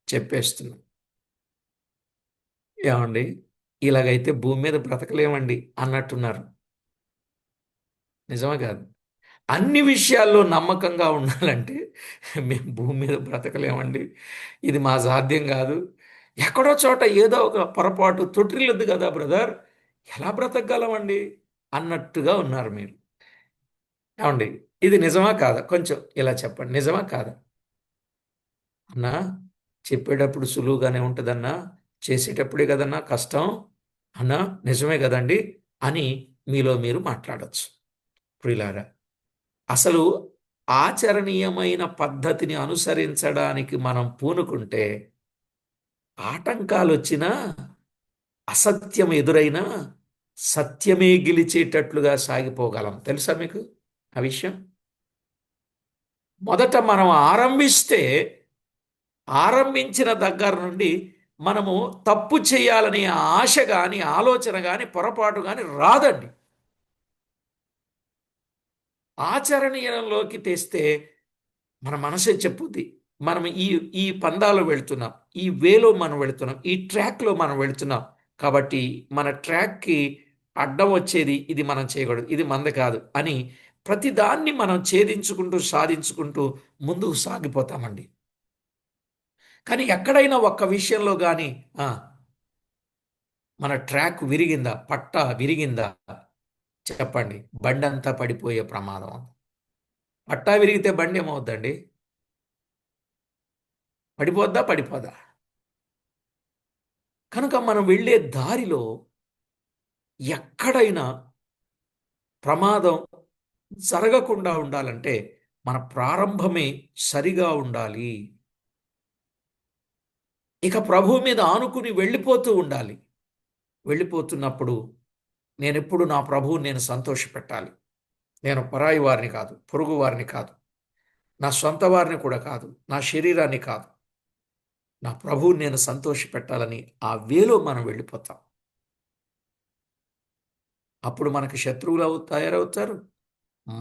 చెప్పేస్తున్నా. ఏమండి, ఇలాగైతే భూమి మీద బ్రతకలేమండి అన్నట్టున్నారు. నిజమే కాదు? అన్ని విషయాల్లో నమ్మకంగా ఉండాలంటే మేము భూమి మీద బ్రతకలేమండి, ఇది మా సాధ్యం కాదు, ఎక్కడో చోట ఏదో ఒక పొరపాటు తొట్టిల్లుద్ది కదా బ్రదర్, ఎలా బ్రతకగలమండి అన్నట్టుగా ఉన్నారు మీరు. ఏమండి, ఇది నిజమా కాదా? కొంచెం ఇలా చెప్పండి, నిజమా కాదా? అన్నా, చెప్పేటప్పుడు సులువుగానే ఉంటుందన్నా, చేసేటప్పుడే కదన్నా కష్టం అన్నా, నిజమే కదండి అని మీలో మీరు మాట్లాడచ్చు. ప్రియులారా, అసలు ఆచరణీయమైన పద్ధతిని అనుసరించడానికి మనం పూనుకుంటే ఆటంకాలు వచ్చినా, అసత్యం ఎదురైనా సత్యమే గెలిచేటట్లుగా సాగిపోగలం. తెలుసా మీకు ఆ విషయం? మొదట మనం ఆరంభించిన దగ్గర నుండి మనము తప్పు చేయాలనే ఆశ కానీ, ఆలోచన కానీ, పొరపాటు కానీ రాదండి. ఆచరణీయంలోకి తెస్తే మన మనసే చెప్పుద్ది, మనం ఈ పందాలో వెళుతున్నాం, ఈ వేలో మనం వెళుతున్నాం, ఈ ట్రాక్లో మనం వెళుతున్నాం, కాబట్టి మన ట్రాక్కి అడ్డం వచ్చేది ఇది, మనం చేయకూడదు, ఇది మంది కాదు అని ప్రతిదాన్ని మనం ఛేదించుకుంటూ సాధించుకుంటూ ముందుకు సాగిపోతామండి. కానీ ఎక్కడైనా ఒక్క విషయంలో కానీ మన ట్రాక్ విరిగిందా, పట్టా విరిగిందా చెప్పండి, బండి అంతా పడిపోయే ప్రమాదం ఉంది. పట్టా విరిగితే బండి ఏమవుద్దండి? పడిపోద్దా? కనుక మనం వెళ్ళే దారిలో ఎక్కడైనా ప్రమాదం జరగకుండా ఉండాలంటే మన ప్రారంభమే సరిగా ఉండాలి. ఇక ప్రభువు మీద ఆనుకుని వెళ్ళిపోతూ ఉండాలి. వెళ్ళిపోతున్నప్పుడు నేనెప్పుడు నా ప్రభువుని నేను సంతోషపెట్టాలి. నేను పరాయి వారిని కాదు, పొరుగు వారిని కాదు, నా సొంత వారిని కూడా కాదు, నా శరీరాన్ని కాదు, నా ప్రభువుని నేను సంతోషపెట్టాలని ఆ వేలో మనం వెళ్ళిపోతాం. అప్పుడు మనకి శత్రువులు తయారవుతారు.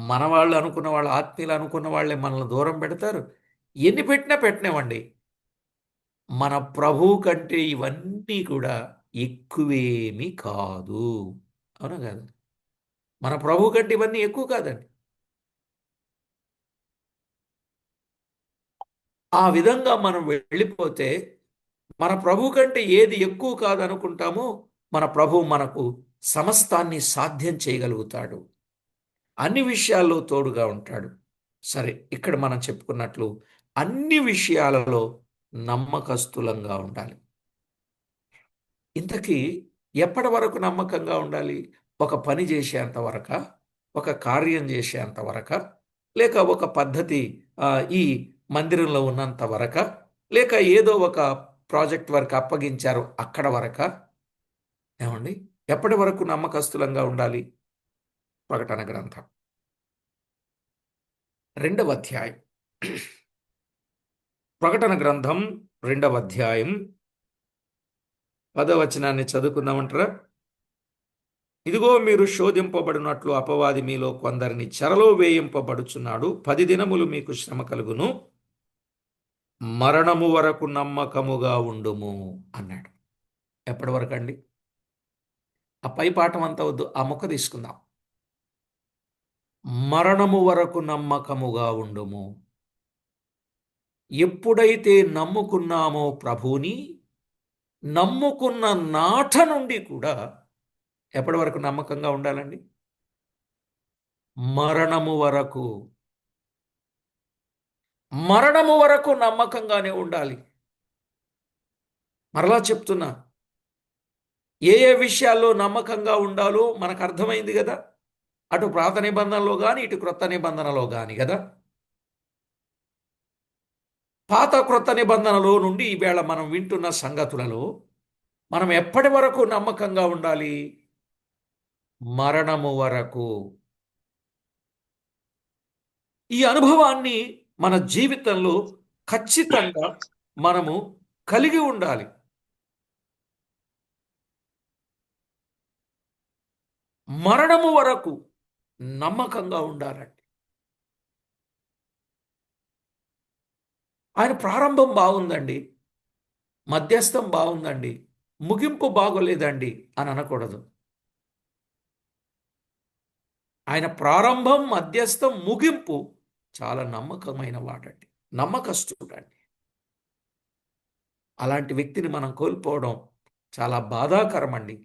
మన వాళ్ళు అనుకున్న వాళ్ళు, ఆత్మీయులు అనుకున్న వాళ్ళే మనల్ని దూరం పెడతారు. ఎన్ని పెట్టినా పెట్టినామండి. మన ప్రభువు కంటే ఇవన్నీ కూడా ఎక్కువేమీ కాదు. అవునా కాదు? మన ప్రభువు కంటే ఇవన్నీ ఎక్కువ కాదండి. ఆ విధంగా మనం వెళ్ళిపోతే మన ప్రభు కంటే ఏది ఎక్కువ కాదనుకుంటామో మన ప్రభు మనకు సమస్తాన్ని సాధ్యం చేయగలుగుతాడు. అన్ని విషయాల్లో తోడుగా ఉంటాడు. సరే, ఇక్కడ మనం చెప్పుకున్నట్లు అన్ని విషయాలలో నమ్మకస్తులంగా ఉండాలి. ఇంతకీ ఎప్పటి వరకు నమ్మకంగా ఉండాలి? ఒక పని చేసేంత వరక, ఒక కార్యం చేసేంత వరక, లేక ఒక పద్ధతి ఈ మందిరంలో ఉన్నంత వరక, లేక ఏదో ఒక ప్రాజెక్ట్ వర్క్ అప్పగించారు అక్కడ వరక? ఏమండి, ఎప్పటి వరకు నమ్మకస్తులంగా ఉండాలి? ప్రకటన గ్రంథం 2వ అధ్యాయం. ప్రకటన గ్రంథం 2వ అధ్యాయం 10వ వచనాన్ని చదువుకుందామంటారా? ఇదిగో, మీరు శోధింపబడినట్లు అపవాది మీలో కొందరిని చెరలో వేయింపబడుచున్నాడు. 10 దినములు మీకు శ్రమ కలుగును, మరణము వరకు నమ్మకముగా ఉండుము అన్నాడు. ఎప్పటి వరకు అండి? ఆ పై పాఠం అంతా వద్దు, ఆ మొక్క తీసుకుందాం. మరణము వరకు నమ్మకముగా ఉండుము. ఎప్పుడైతే నమ్ముకున్నామో ప్రభువుని, నమ్ముకున్న నాట నుండి కూడా ఎప్పటి వరకు నమ్మకంగా ఉండాలండి? మరణము వరకు. మరణము వరకు నమ్మకంగానే ఉండాలి. మరలా చెప్తున్నా, ఏ ఏ విషయాల్లో నమ్మకంగా ఉండాలో మనకు అర్థమైంది కదా. అటు పాత నిబంధనలో కానీ, ఇటు క్రొత్త నిబంధనలో కానీ కదా. పాత క్రొత్త నిబంధనలో నుండి ఈవేళ మనం వింటున్న సంగతులలో మనం ఎప్పటి వరకు నమ్మకంగా ఉండాలి? మరణము వరకు. ఈ అనుభవాన్ని మన జీవితంలో ఖచ్చితంగా మనము కలిగి ఉండాలి. మరణము వరకు నమ్మకంగా ఉండాలండి. ఆయన ప్రారంభం బాగుందండి, మధ్యస్థం బాగుందండి, ముగింపు బాగోలేదండి అని అనకూడదు. ఆయన ప్రారంభం, మధ్యస్థం, ముగింపు చాలా నమ్మకమైన వాడండి, నమ్మకస్తుడండి. అలాంటి వ్యక్తిని మనం కోల్పోవడం చాలా బాధాకరమండి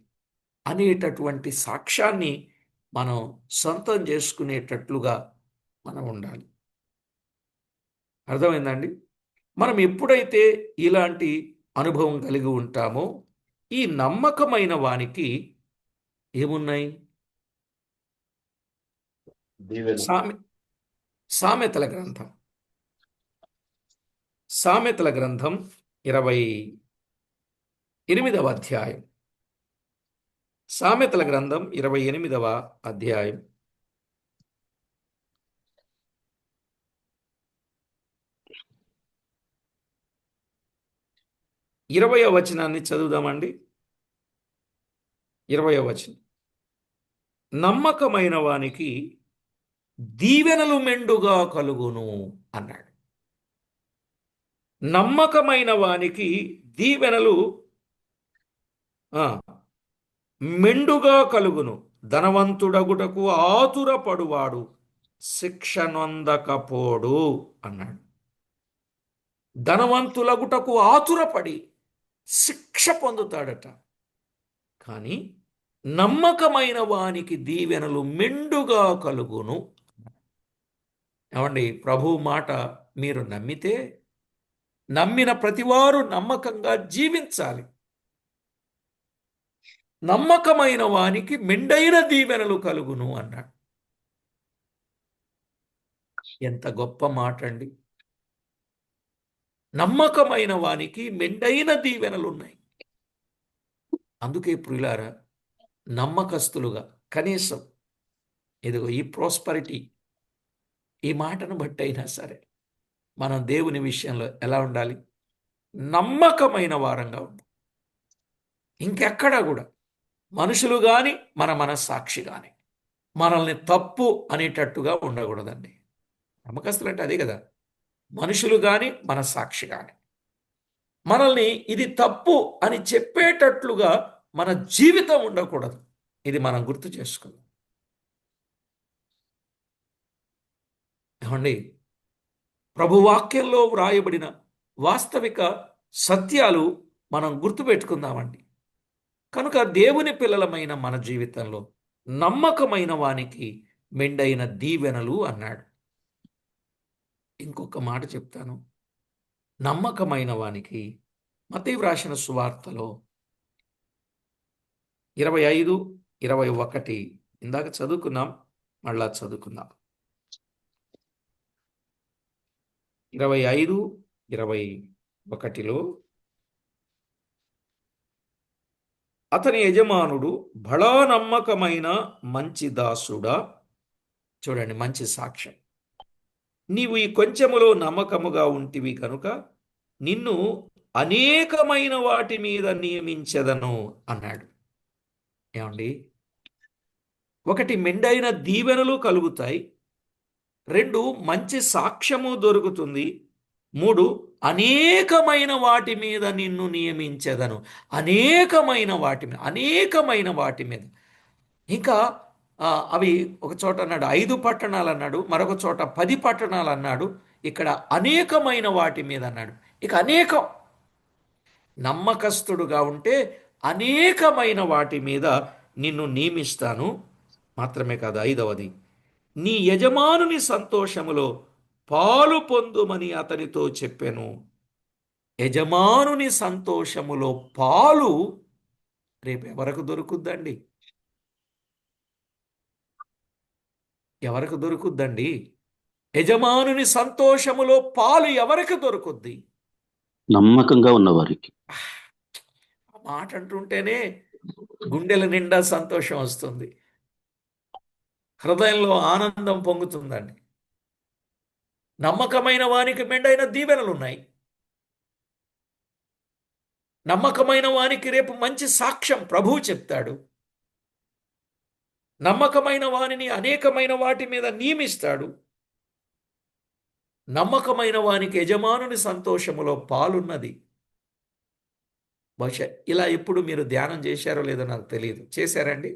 అనేటటువంటి సాక్ష్యాన్ని మనం సొంతం చేసుకునేటట్లుగా మనం ఉండాలి. అర్థమైందండి? మనం ఎప్పుడైతే ఇలాంటి అనుభవం కలిగి ఉంటామో ఈ నమ్మకమైన వానికి ఏమున్నాయి? సామెతల గ్రంథం 28వ అధ్యాయం. సామెతల గ్రంథం 28వ అధ్యాయం 20వ వచనాన్ని చదువుదామండి. 20వ వచనం. నమ్మకమైన వానికి దీవెనలు మెండుగా కలుగును అన్నాడు. నమ్మకమైన వానికి దీవెనలు మెండుగా కలుగును. ధనవంతుడగుటకు ఆతురపడువాడు శిక్ష నొందకపోడు అన్నాడు. ధనవంతులగుటకు ఆతురపడి శిక్ష పొందుతాడట. కానీ నమ్మకమైన వానికి దీవెనలు మెండుగా కలుగును. ఏమండి, ప్రభు మాట మీరు నమ్మితే నమ్మిన ప్రతివారు నమ్మకంగా జీవించాలి. నమ్మకమైన వానికి మెండైన దీవెనలు కలుగును అన్నాడు. ఎంత గొప్ప మాట అండి! నమ్మకమైన వానికి మెండైన దీవెనలు ఉన్నాయి. అందుకే ప్రియులారా, నమ్మకస్తులుగా కనీసం ఇదిగో ఈ ప్రాస్పరిటీ, ఈ మాటను బట్టి అయినా సరే మనం దేవుని విషయంలో ఎలా ఉండాలి? నమ్మకమైన వారంగా ఉండాలి. ఇంకెక్కడా కూడా మనుషులు కానీ మన మనస్సాక్షి కానీ మనల్ని తప్పు అనేటట్టుగా ఉండకూడదండి. నమ్మకస్తులు అంటే అదే కదా. మనుషులు కానీ మనస్సాక్షి కానీ మనల్ని ఇది తప్పు అని చెప్పేటట్లుగా మన జీవితం ఉండకూడదు. ఇది మనం గుర్తు చేసుకుందాం. ఏమండి, ప్రభువాక్యంలో వ్రాయబడిన వాస్తవిక సత్యాలు మనం గుర్తుపెట్టుకుందామండి. కనుక దేవుని పిల్లలమైన మన జీవితంలో నమ్మకమైన వానికి మెండైన దీవెనలు అన్నాడు. ఇంకొక మాట చెప్తాను. నమ్మకమైన వానికి మత్తయి వ్రాసిన సువార్తలో 25, 21 ఇందాక చదువుకున్నాం, మళ్ళా చదువుకుందాం. 25, 21లో అతని యజమానుడు, బడా నమ్మకమైన మంచి దాసుడా, చూడండి మంచి సాక్ష్యం, నీవు ఈ కొంచెములో నమ్మకముగా ఉంటివి కనుక నిన్ను అనేకమైన వాటి మీద నియమించెదను అన్నాడు. ఏమండి, ఒకటి మెండైన దీవెనలు కలుగుతాయి, 2 మంచి సాక్ష్యము దొరుకుతుంది, 3 అనేకమైన వాటి మీద నిన్ను నియమించెదను. అనేకమైన వాటి మీద ఇంకా అవి ఒక చోట అన్నాడు 5 పట్టణాలు అన్నాడు, మరొక చోట 10 పట్టణాలు అన్నాడు, ఇక్కడ అనేకమైన వాటి మీద అన్నాడు. ఇక అనేకం, నమ్మకస్తుడుగా ఉంటే అనేకమైన వాటి మీద నిన్ను నియమిస్తాను. మాత్రమే కాదు, 5వది, నీ యజమానుని సంతోషములో పాలు పొందుమని అతనితో చెప్పెను. యజమానుని సంతోషములో పాలు రేపు ఎవరికి దొరుకుద్దండి? ఎవరికి దొరుకుద్దండి? యజమానుని సంతోషములో పాలు ఎవరికి దొరుకుద్ది? నమ్మకంగా ఉన్నవారికి. ఆ మాట అంటుంటేనే గుండెల నిండా సంతోషం వస్తుంది, హృదయంలో ఆనందం పొంగుతుందండి. నమ్మకమైన వానికి మెండైన దీవెనలు ఉన్నాయి. నమ్మకమైన వానికి రేపు మంచి సాక్ష్యం ప్రభువు చెప్తాడు. నమ్మకమైన వానిని అనేకమైన వాటి మీద నియమిస్తాడు. నమ్మకమైన వానికి యజమానుని సంతోషములో పాలున్నది. బహుశా ఇలా ఎప్పుడు మీరు ధ్యానం చేశారో లేదో నాకు తెలియదు. చేశారండి?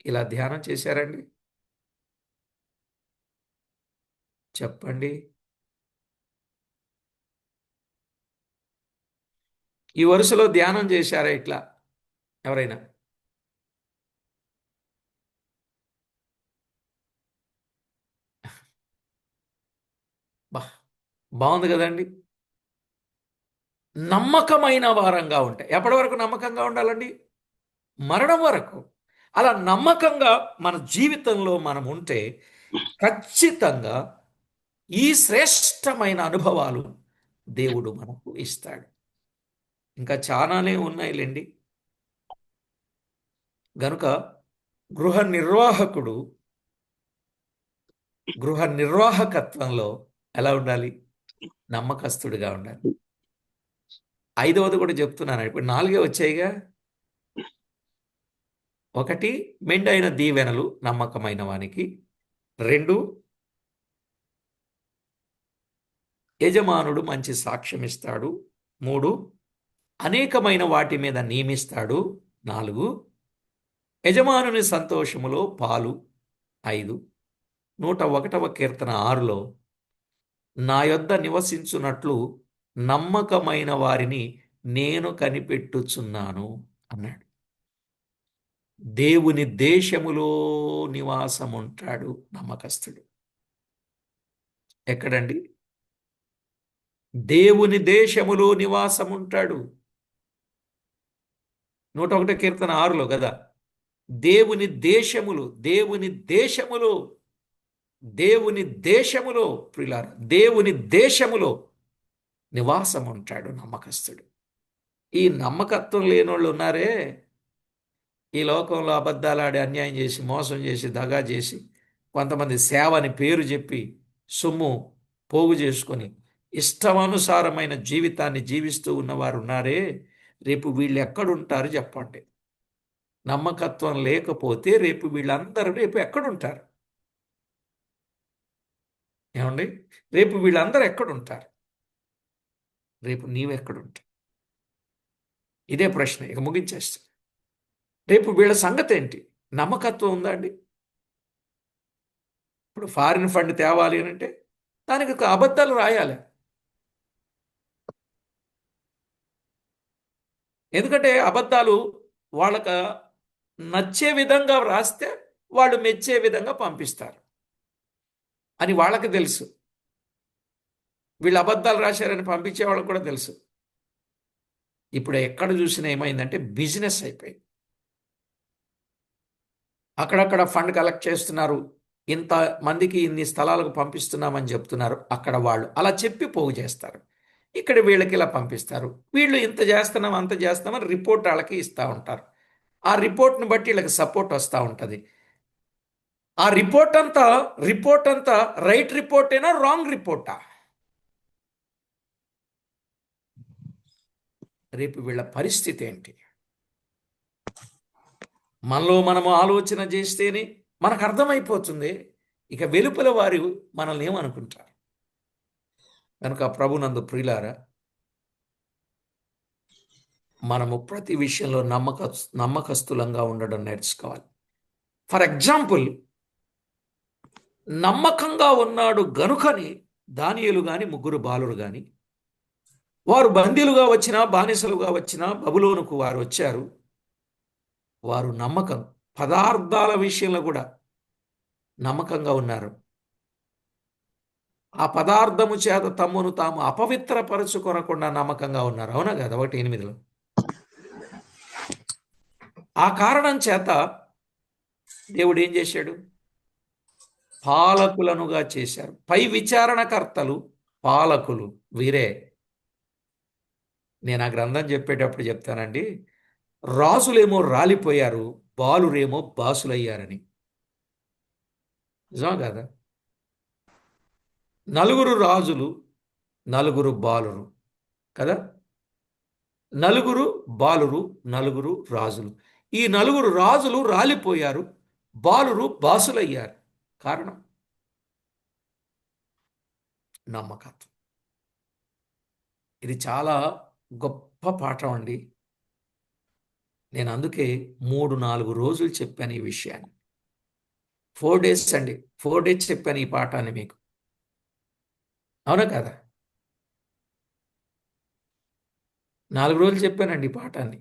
ఇలా ధ్యానం చేశారండి? చెప్పండి. ఈ వరుసలో ధ్యానం చేశారా ఇట్లా ఎవరైనా? బాగుంది కదండి. నమ్మకమైన వారంగా ఉంటాయి. ఎప్పటి వరకు నమ్మకంగా ఉండాలండి? మరణం వరకు. అలా నమ్మకంగా మన జీవితంలో మనం ఉంటే ఖచ్చితంగా ఈ శ్రేష్టమైన అనుభవాలు దేవుడు మనకు ఇస్తాడు. ఇంకా చాలానే ఉన్నాయిలేండి. గనుక గృహ నిర్వాహకత్వంలో ఎలా ఉండాలి? నమ్మకస్తుడిగా ఉండాలి. 5వది కూడా చెప్తున్నాను, ఇప్పుడు 4 వచ్చాయిగా. 1 మెండైన దీవెనలు నమ్మకమైన వానికి, 2 యజమానుడు మంచి సాక్ష్యం ఇస్తాడు, 3 అనేకమైన వాటి మీద నియమిస్తాడు, 4 యజమానుని సంతోషములో పాలు, 5 101వ కీర్తన 6లో నా యొద్ద నివసించున్నట్లు నమ్మకమైన వారిని నేను కనిపెట్టుచున్నాను అన్నాడు. దేవుని దేశములో నివాసం ఉంటాడు నమ్మకస్తుడు. ఎక్కడండి? దేవుని దేశములో నివాసం ఉంటాడు. 101 కీర్తన 6లో కదా, దేవుని దేశములో ప్రియులారా, దేవుని దేశములో నివాసం ఉంటాడు నమ్మకస్తుడు. ఈ నమ్మకత్వం లేనోళ్ళు ఉన్నారే, ఈ లోకంలో అబద్ధాలాడి, అన్యాయం చేసి, మోసం చేసి, దగా చేసి, కొంతమంది సేవ అని పేరు చెప్పి సొమ్ము పోగు చేసుకొని ఇష్టానుసారమైన జీవితాన్ని జీవిస్తూ ఉన్నవారు ఉన్నారే, రేపు వీళ్ళు ఎక్కడుంటారు చెప్పండి. నమ్మకత్వం లేకపోతే రేపు ఎక్కడుంటారు? ఏమండి? రేపు వీళ్ళందరూ ఎక్కడుంటారు? రేపు నీవెక్కడుంటావు? ఇదే ప్రశ్న. ఇక ముగించేస్తా. రేపు వీళ్ళ సంగతి ఏంటి? నమ్మకత్వం ఉందా అండి? ఇప్పుడు ఫారిన్ ఫండ్ తేవాలి అని అంటే దానికి ఒక అబద్ధాలు రాయాలి. ఎందుకంటే అబద్ధాలు వాళ్ళకు నచ్చే విధంగా రాస్తే వాళ్ళు మెచ్చే విధంగా పంపిస్తారు అని వాళ్ళకి తెలుసు. వీళ్ళు అబద్ధాలు రాశారని పంపించే వాళ్ళకి కూడా తెలుసు. ఇప్పుడు ఎక్కడ చూసినా ఏమైందంటే బిజినెస్ అయిపోయింది. అక్కడక్కడ ఫండ్ కలెక్ట్ చేస్తున్నారు, ఇంత మందికి ఇన్ని స్థలాలకు పంపిస్తున్నామని చెప్తున్నారు. అక్కడ వాళ్ళు అలా చెప్పి పోగు చేస్తారు. ఇక్కడ వీళ్ళకి ఇలా పంపిస్తారు. వీళ్ళు ఇంత చేస్తున్నాం అంత చేస్తున్నామని రిపోర్ట్ వాళ్ళకి ఇస్తూ ఉంటారు. ఆ రిపోర్ట్ని బట్టి వీళ్ళకి సపోర్ట్ వస్తూ ఉంటుంది. ఆ రిపోర్ట్ అంతా రైట్ రిపోర్టేనా రాంగ్ రిపోర్టా? రేపు వీళ్ళ పరిస్థితి ఏంటి? మనలో మనము ఆలోచన చేస్తేనే మనకు అర్థమైపోతుంది. ఇక వెలుపల వారు మనల్ని ఏమనుకుంటారు? కనుక ప్రభునందు ప్రియులారా, మనము ప్రతి విషయంలో నమ్మకస్తులంగా ఉండడం నేర్చుకోవాలి. ఫర్ ఎగ్జాంపుల్, నమ్మకంగా ఉన్నాడు గనుకని దానియేలు గాని ముగ్గురు బాలురు గాని వారు బందీలుగా వచ్చినా బానిసలుగా వచ్చినా బబులోనుకు వారు వచ్చారు. వారు నమ్మకం పదార్థాల విషయంలో కూడా నమ్మకంగా ఉన్నారు. ఆ పదార్థము చేత తమ్మును తాము అపవిత్రపరచుకొనకుండా నమ్మకంగా ఉన్నారు. అవునా కదా? 1:8. ఆ కారణం చేత దేవుడు ఏం చేశాడు? పాలకులనుగా చేశారు. పై విచారణకర్తలు పాలకులు వీరే. నేను ఆ గ్రంథం చెప్పేటప్పుడు చెప్తానండి, రాజులేమో రాలిపోయారు, బాలురేమో బాసులయ్యారని. నిజమా కదా? 4 రాజులు, 4 బాలురు కదా? 4 బాలురు, 4 రాజులు. ఈ 4 రాజులు రాలిపోయారు, బాలురు బాసులయ్యారు. కారణం నమ్మకత్వం. ఇది చాలా గొప్ప పాఠం అండి. నేను అందుకే 3-4 రోజులు చెప్పాను ఈ విషయాన్ని. 4 డేస్ అండి, 4 డేస్ చెప్పాను ఈ పాఠాన్ని మీకు. అవునా కదా? 4 రోజులు చెప్పానండి ఈ పాఠాన్ని.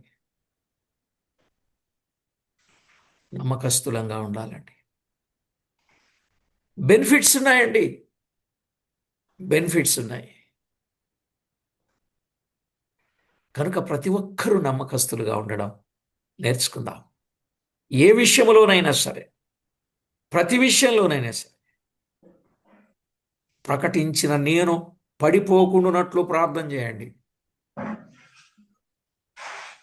నమ్మకస్తులంగా ఉండాలండి. బెనిఫిట్స్ ఉన్నాయండి, బెనిఫిట్స్ ఉన్నాయి. కనుక ప్రతి ఒక్కరూ నమ్మకస్తులుగా ఉండడం నేర్చుకుందాం. ఏ విషయంలోనైనా సరే, ప్రతి విషయంలోనైనా సరే. ప్రకటించిన నేను పడిపోకుండానట్లు ప్రార్థన చేయండి.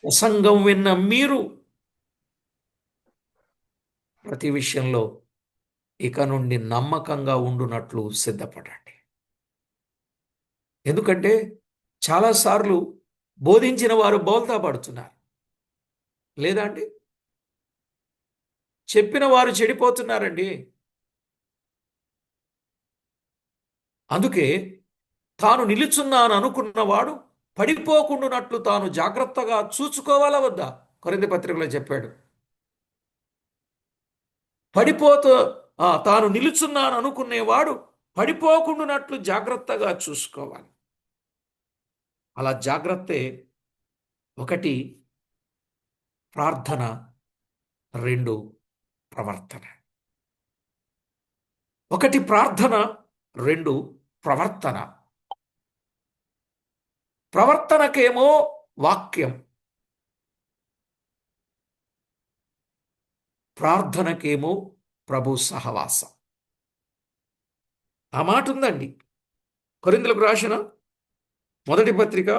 ప్రసంగం విన్న మీరు ప్రతి విషయంలో ఇక నుండి నమ్మకంగా ఉండునట్లు సిద్ధపడండి. ఎందుకంటే చాలాసార్లు బోధించిన వారు బోల్తా పడుతున్నారు, లేదా అండి? చెప్పిన వారు చెడిపోతున్నారండి. అందుకే తాను నిలుచున్నాను అనుకున్నవాడు పడిపోకుండానట్లు తాను జాగ్రత్తగా చూసుకోవాలా వద్దా? కొరింథీ పత్రికలో చెప్పాడు. తాను నిలుచున్నాను అనుకునేవాడు పడిపోకుండానట్లు జాగ్రత్తగా చూసుకోవాలి. అలా జాగ్రత్తే. 1 ప్రార్థన, 2 ప్రవర్తన. 1 ప్రార్థన, 2 ప్రవర్తన. ప్రవర్తనకేమో వాక్యం, ప్రార్థనకేమో ప్రభు సహవాసం. ఆ మాట ఉందండి కొరింథీయులకు రాసిన 1 పత్రిక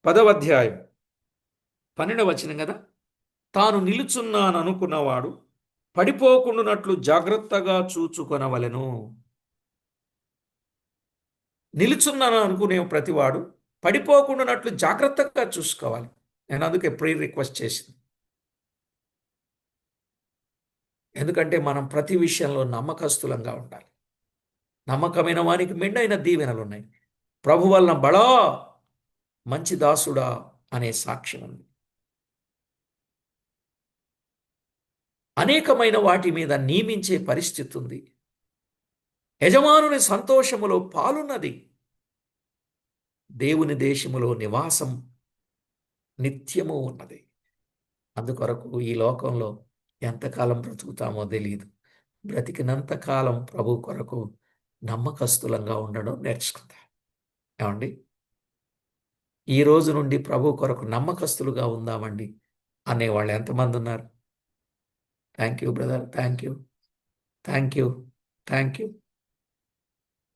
10వ అధ్యాయం 12వ వచనం కదా. తాను నిలుచున్నాననుకున్నవాడు పడిపోకుండానట్లు జాగ్రత్తగా చూచుకొనవలెను. నిలుచున్నాను అనుకునే ప్రతివాడు పడిపోకుండానట్లు జాగ్రత్తగా చూసుకోవాలి. నేను అందుకే ప్రేయర్ రిక్వెస్ట్ చేసింది. ఎందుకంటే మనం ప్రతి విషయంలో నమ్మకస్తులంగా ఉండాలి. నమ్మకమైన వానికి మెండైన దీవెనలు ఉన్నాయి. ప్రభు వలన బడా మంచి దాసుడా అనే సాక్ష్యం ఉంది. అనేకమైన వాటి మీద నియమించే పరిస్థితి ఉంది. యజమానుని సంతోషములో పాలున్నది. దేవుని దేశములో నివాసం నిత్యము ఉన్నది. అందుకొరకు ఈ లోకంలో ఎంతకాలం బ్రతుకుతామో తెలియదు. బ్రతికినంత కాలం ప్రభు కొరకు నమ్మకస్తులంగా ఉండడం నేర్చుకుందాం. ఏమండి, ఈ రోజు నుండి ప్రభు కొరకు నమ్మకస్తులుగా ఉందామండి అనేవాళ్ళు ఎంతమంది ఉన్నారు? Thank you brother, thank you, thank you, thank you.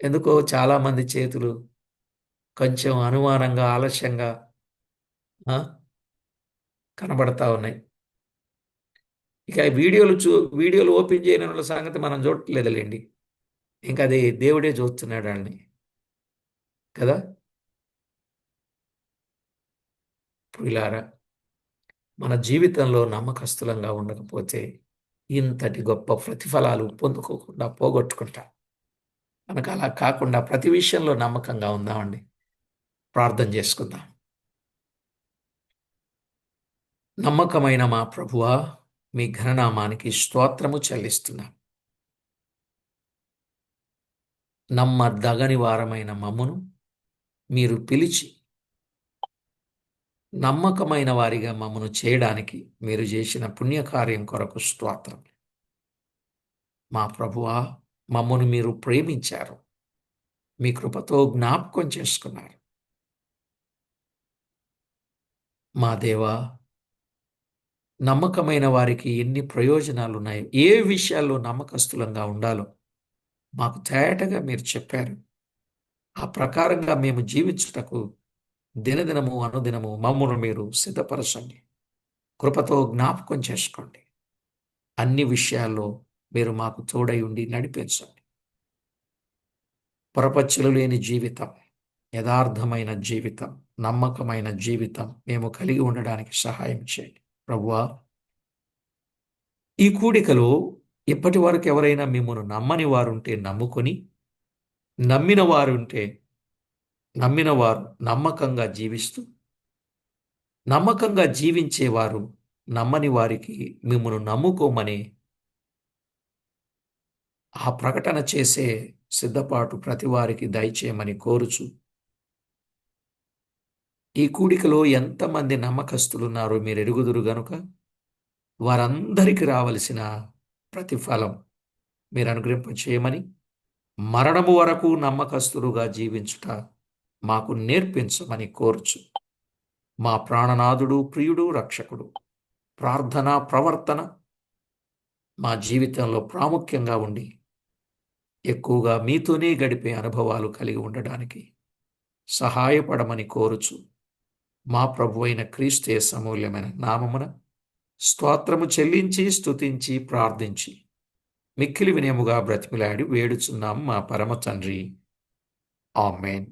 ఎందుకో చాలామంది చేతులు కొంచెం అనుమానంగా, ఆలస్యంగా కనబడతా ఉన్నాయి. ఇక వీడియోలు ఓపెన్ చేయని వాళ్ళ సంగతి మనం చూడట్లేదులేండి. ఇంకా అది దేవుడే చూస్తున్నాడు వాళ్ళని కదా. ప్రియులారా, మన జీవితంలో నమ్మకస్తులంగా ఉండకపోతే ఇంతటి గొప్ప ప్రతిఫలాలు పొందుకోకుండా పోగొట్టుకుంటాం. మనకు అలా కాకుండా ప్రతి విషయంలో నమ్మకంగా ఉందామండి. ప్రార్థన చేసుకుందాం. నమ్మకమైన మా ప్రభువా, మీ ఘననామానికి స్తోత్రము చెల్లిస్తున్నాం. నమ్మదగని వారమైన మమ్మును మీరు పిలిచి నమ్మకమైన వారిగా మమ్మను చేయడానికి మీరు చేసిన పుణ్యకార్యం కొరకు స్తోత్రం. మా ప్రభువా, మమ్మను మీరు ప్రేమించారు, మీ కృపతో జ్ఞాపకం చేసుకున్నారు. మా దేవా, నమ్మకమైన వారికి ఎన్ని ప్రయోజనాలు ఉన్నాయో, ఏ విషయాల్లో నమ్మకస్తులంగా ఉండాలో మాకు తేటగా మీరు చెప్పారు. ఆ ప్రకారంగా మేము జీవించుటకు దినదినము అనుదినము మమ్మను మీరు సిద్ధపరచండి. కృపతో జ్ఞాపకం చేసుకోండి. అన్ని విషయాల్లో మీరు మాకు తోడై ఉండి నడిపించండి. పొరపచ్చులు లేని జీవితం, యథార్థమైన జీవితం, నమ్మకమైన జీవితం మేము కలిగి ఉండడానికి సహాయం చేయండి. ప్రభువా, ఈ కూడికలో ఇప్పటి వరకు ఎవరైనా మిమ్మల్ని నమ్మని వారుంటే నమ్ముకొని, నమ్మిన వారు నమ్మకంగా జీవిస్తూ, నమ్మకంగా జీవించేవారు నమ్మని వారికి మిమ్మల్ని నమ్ముకోమని ఆ ప్రకటన చేసే సిద్ధపాటు ప్రతి వారికి దయచేయమని కోరుచు, ఈ కూడికలో ఎంతమంది నమ్మకస్తులున్నారో మీరు ఎరుగుదురు గనుక వారందరికీ రావలసిన ప్రతిఫలం మీరు అనుగ్రహింప చేయమని, మరణము వరకు నమ్మకస్తులుగా జీవించుట మాకు నేర్పించమని కోరుచు. మా ప్రాణనాథుడు, ప్రియుడు, రక్షకుడు, ప్రార్థన ప్రవర్తన మా జీవితంలో ప్రాముఖ్యంగా ఉండి ఎక్కువగా మీతోనే గడిపే అనుభవాలు కలిగి ఉండడానికి సహాయపడమని కోరుచు. మా ప్రభు అయిన క్రీస్తు యేసు అమూల్యమైన నామమున స్తోత్రము చెల్లించి స్తుతించి ప్రార్థించి మిక్కిలి వినయముగా బ్రతిమిలాడి వేడుచున్నాం మా పరమ తండ్రి. ఆమేన్.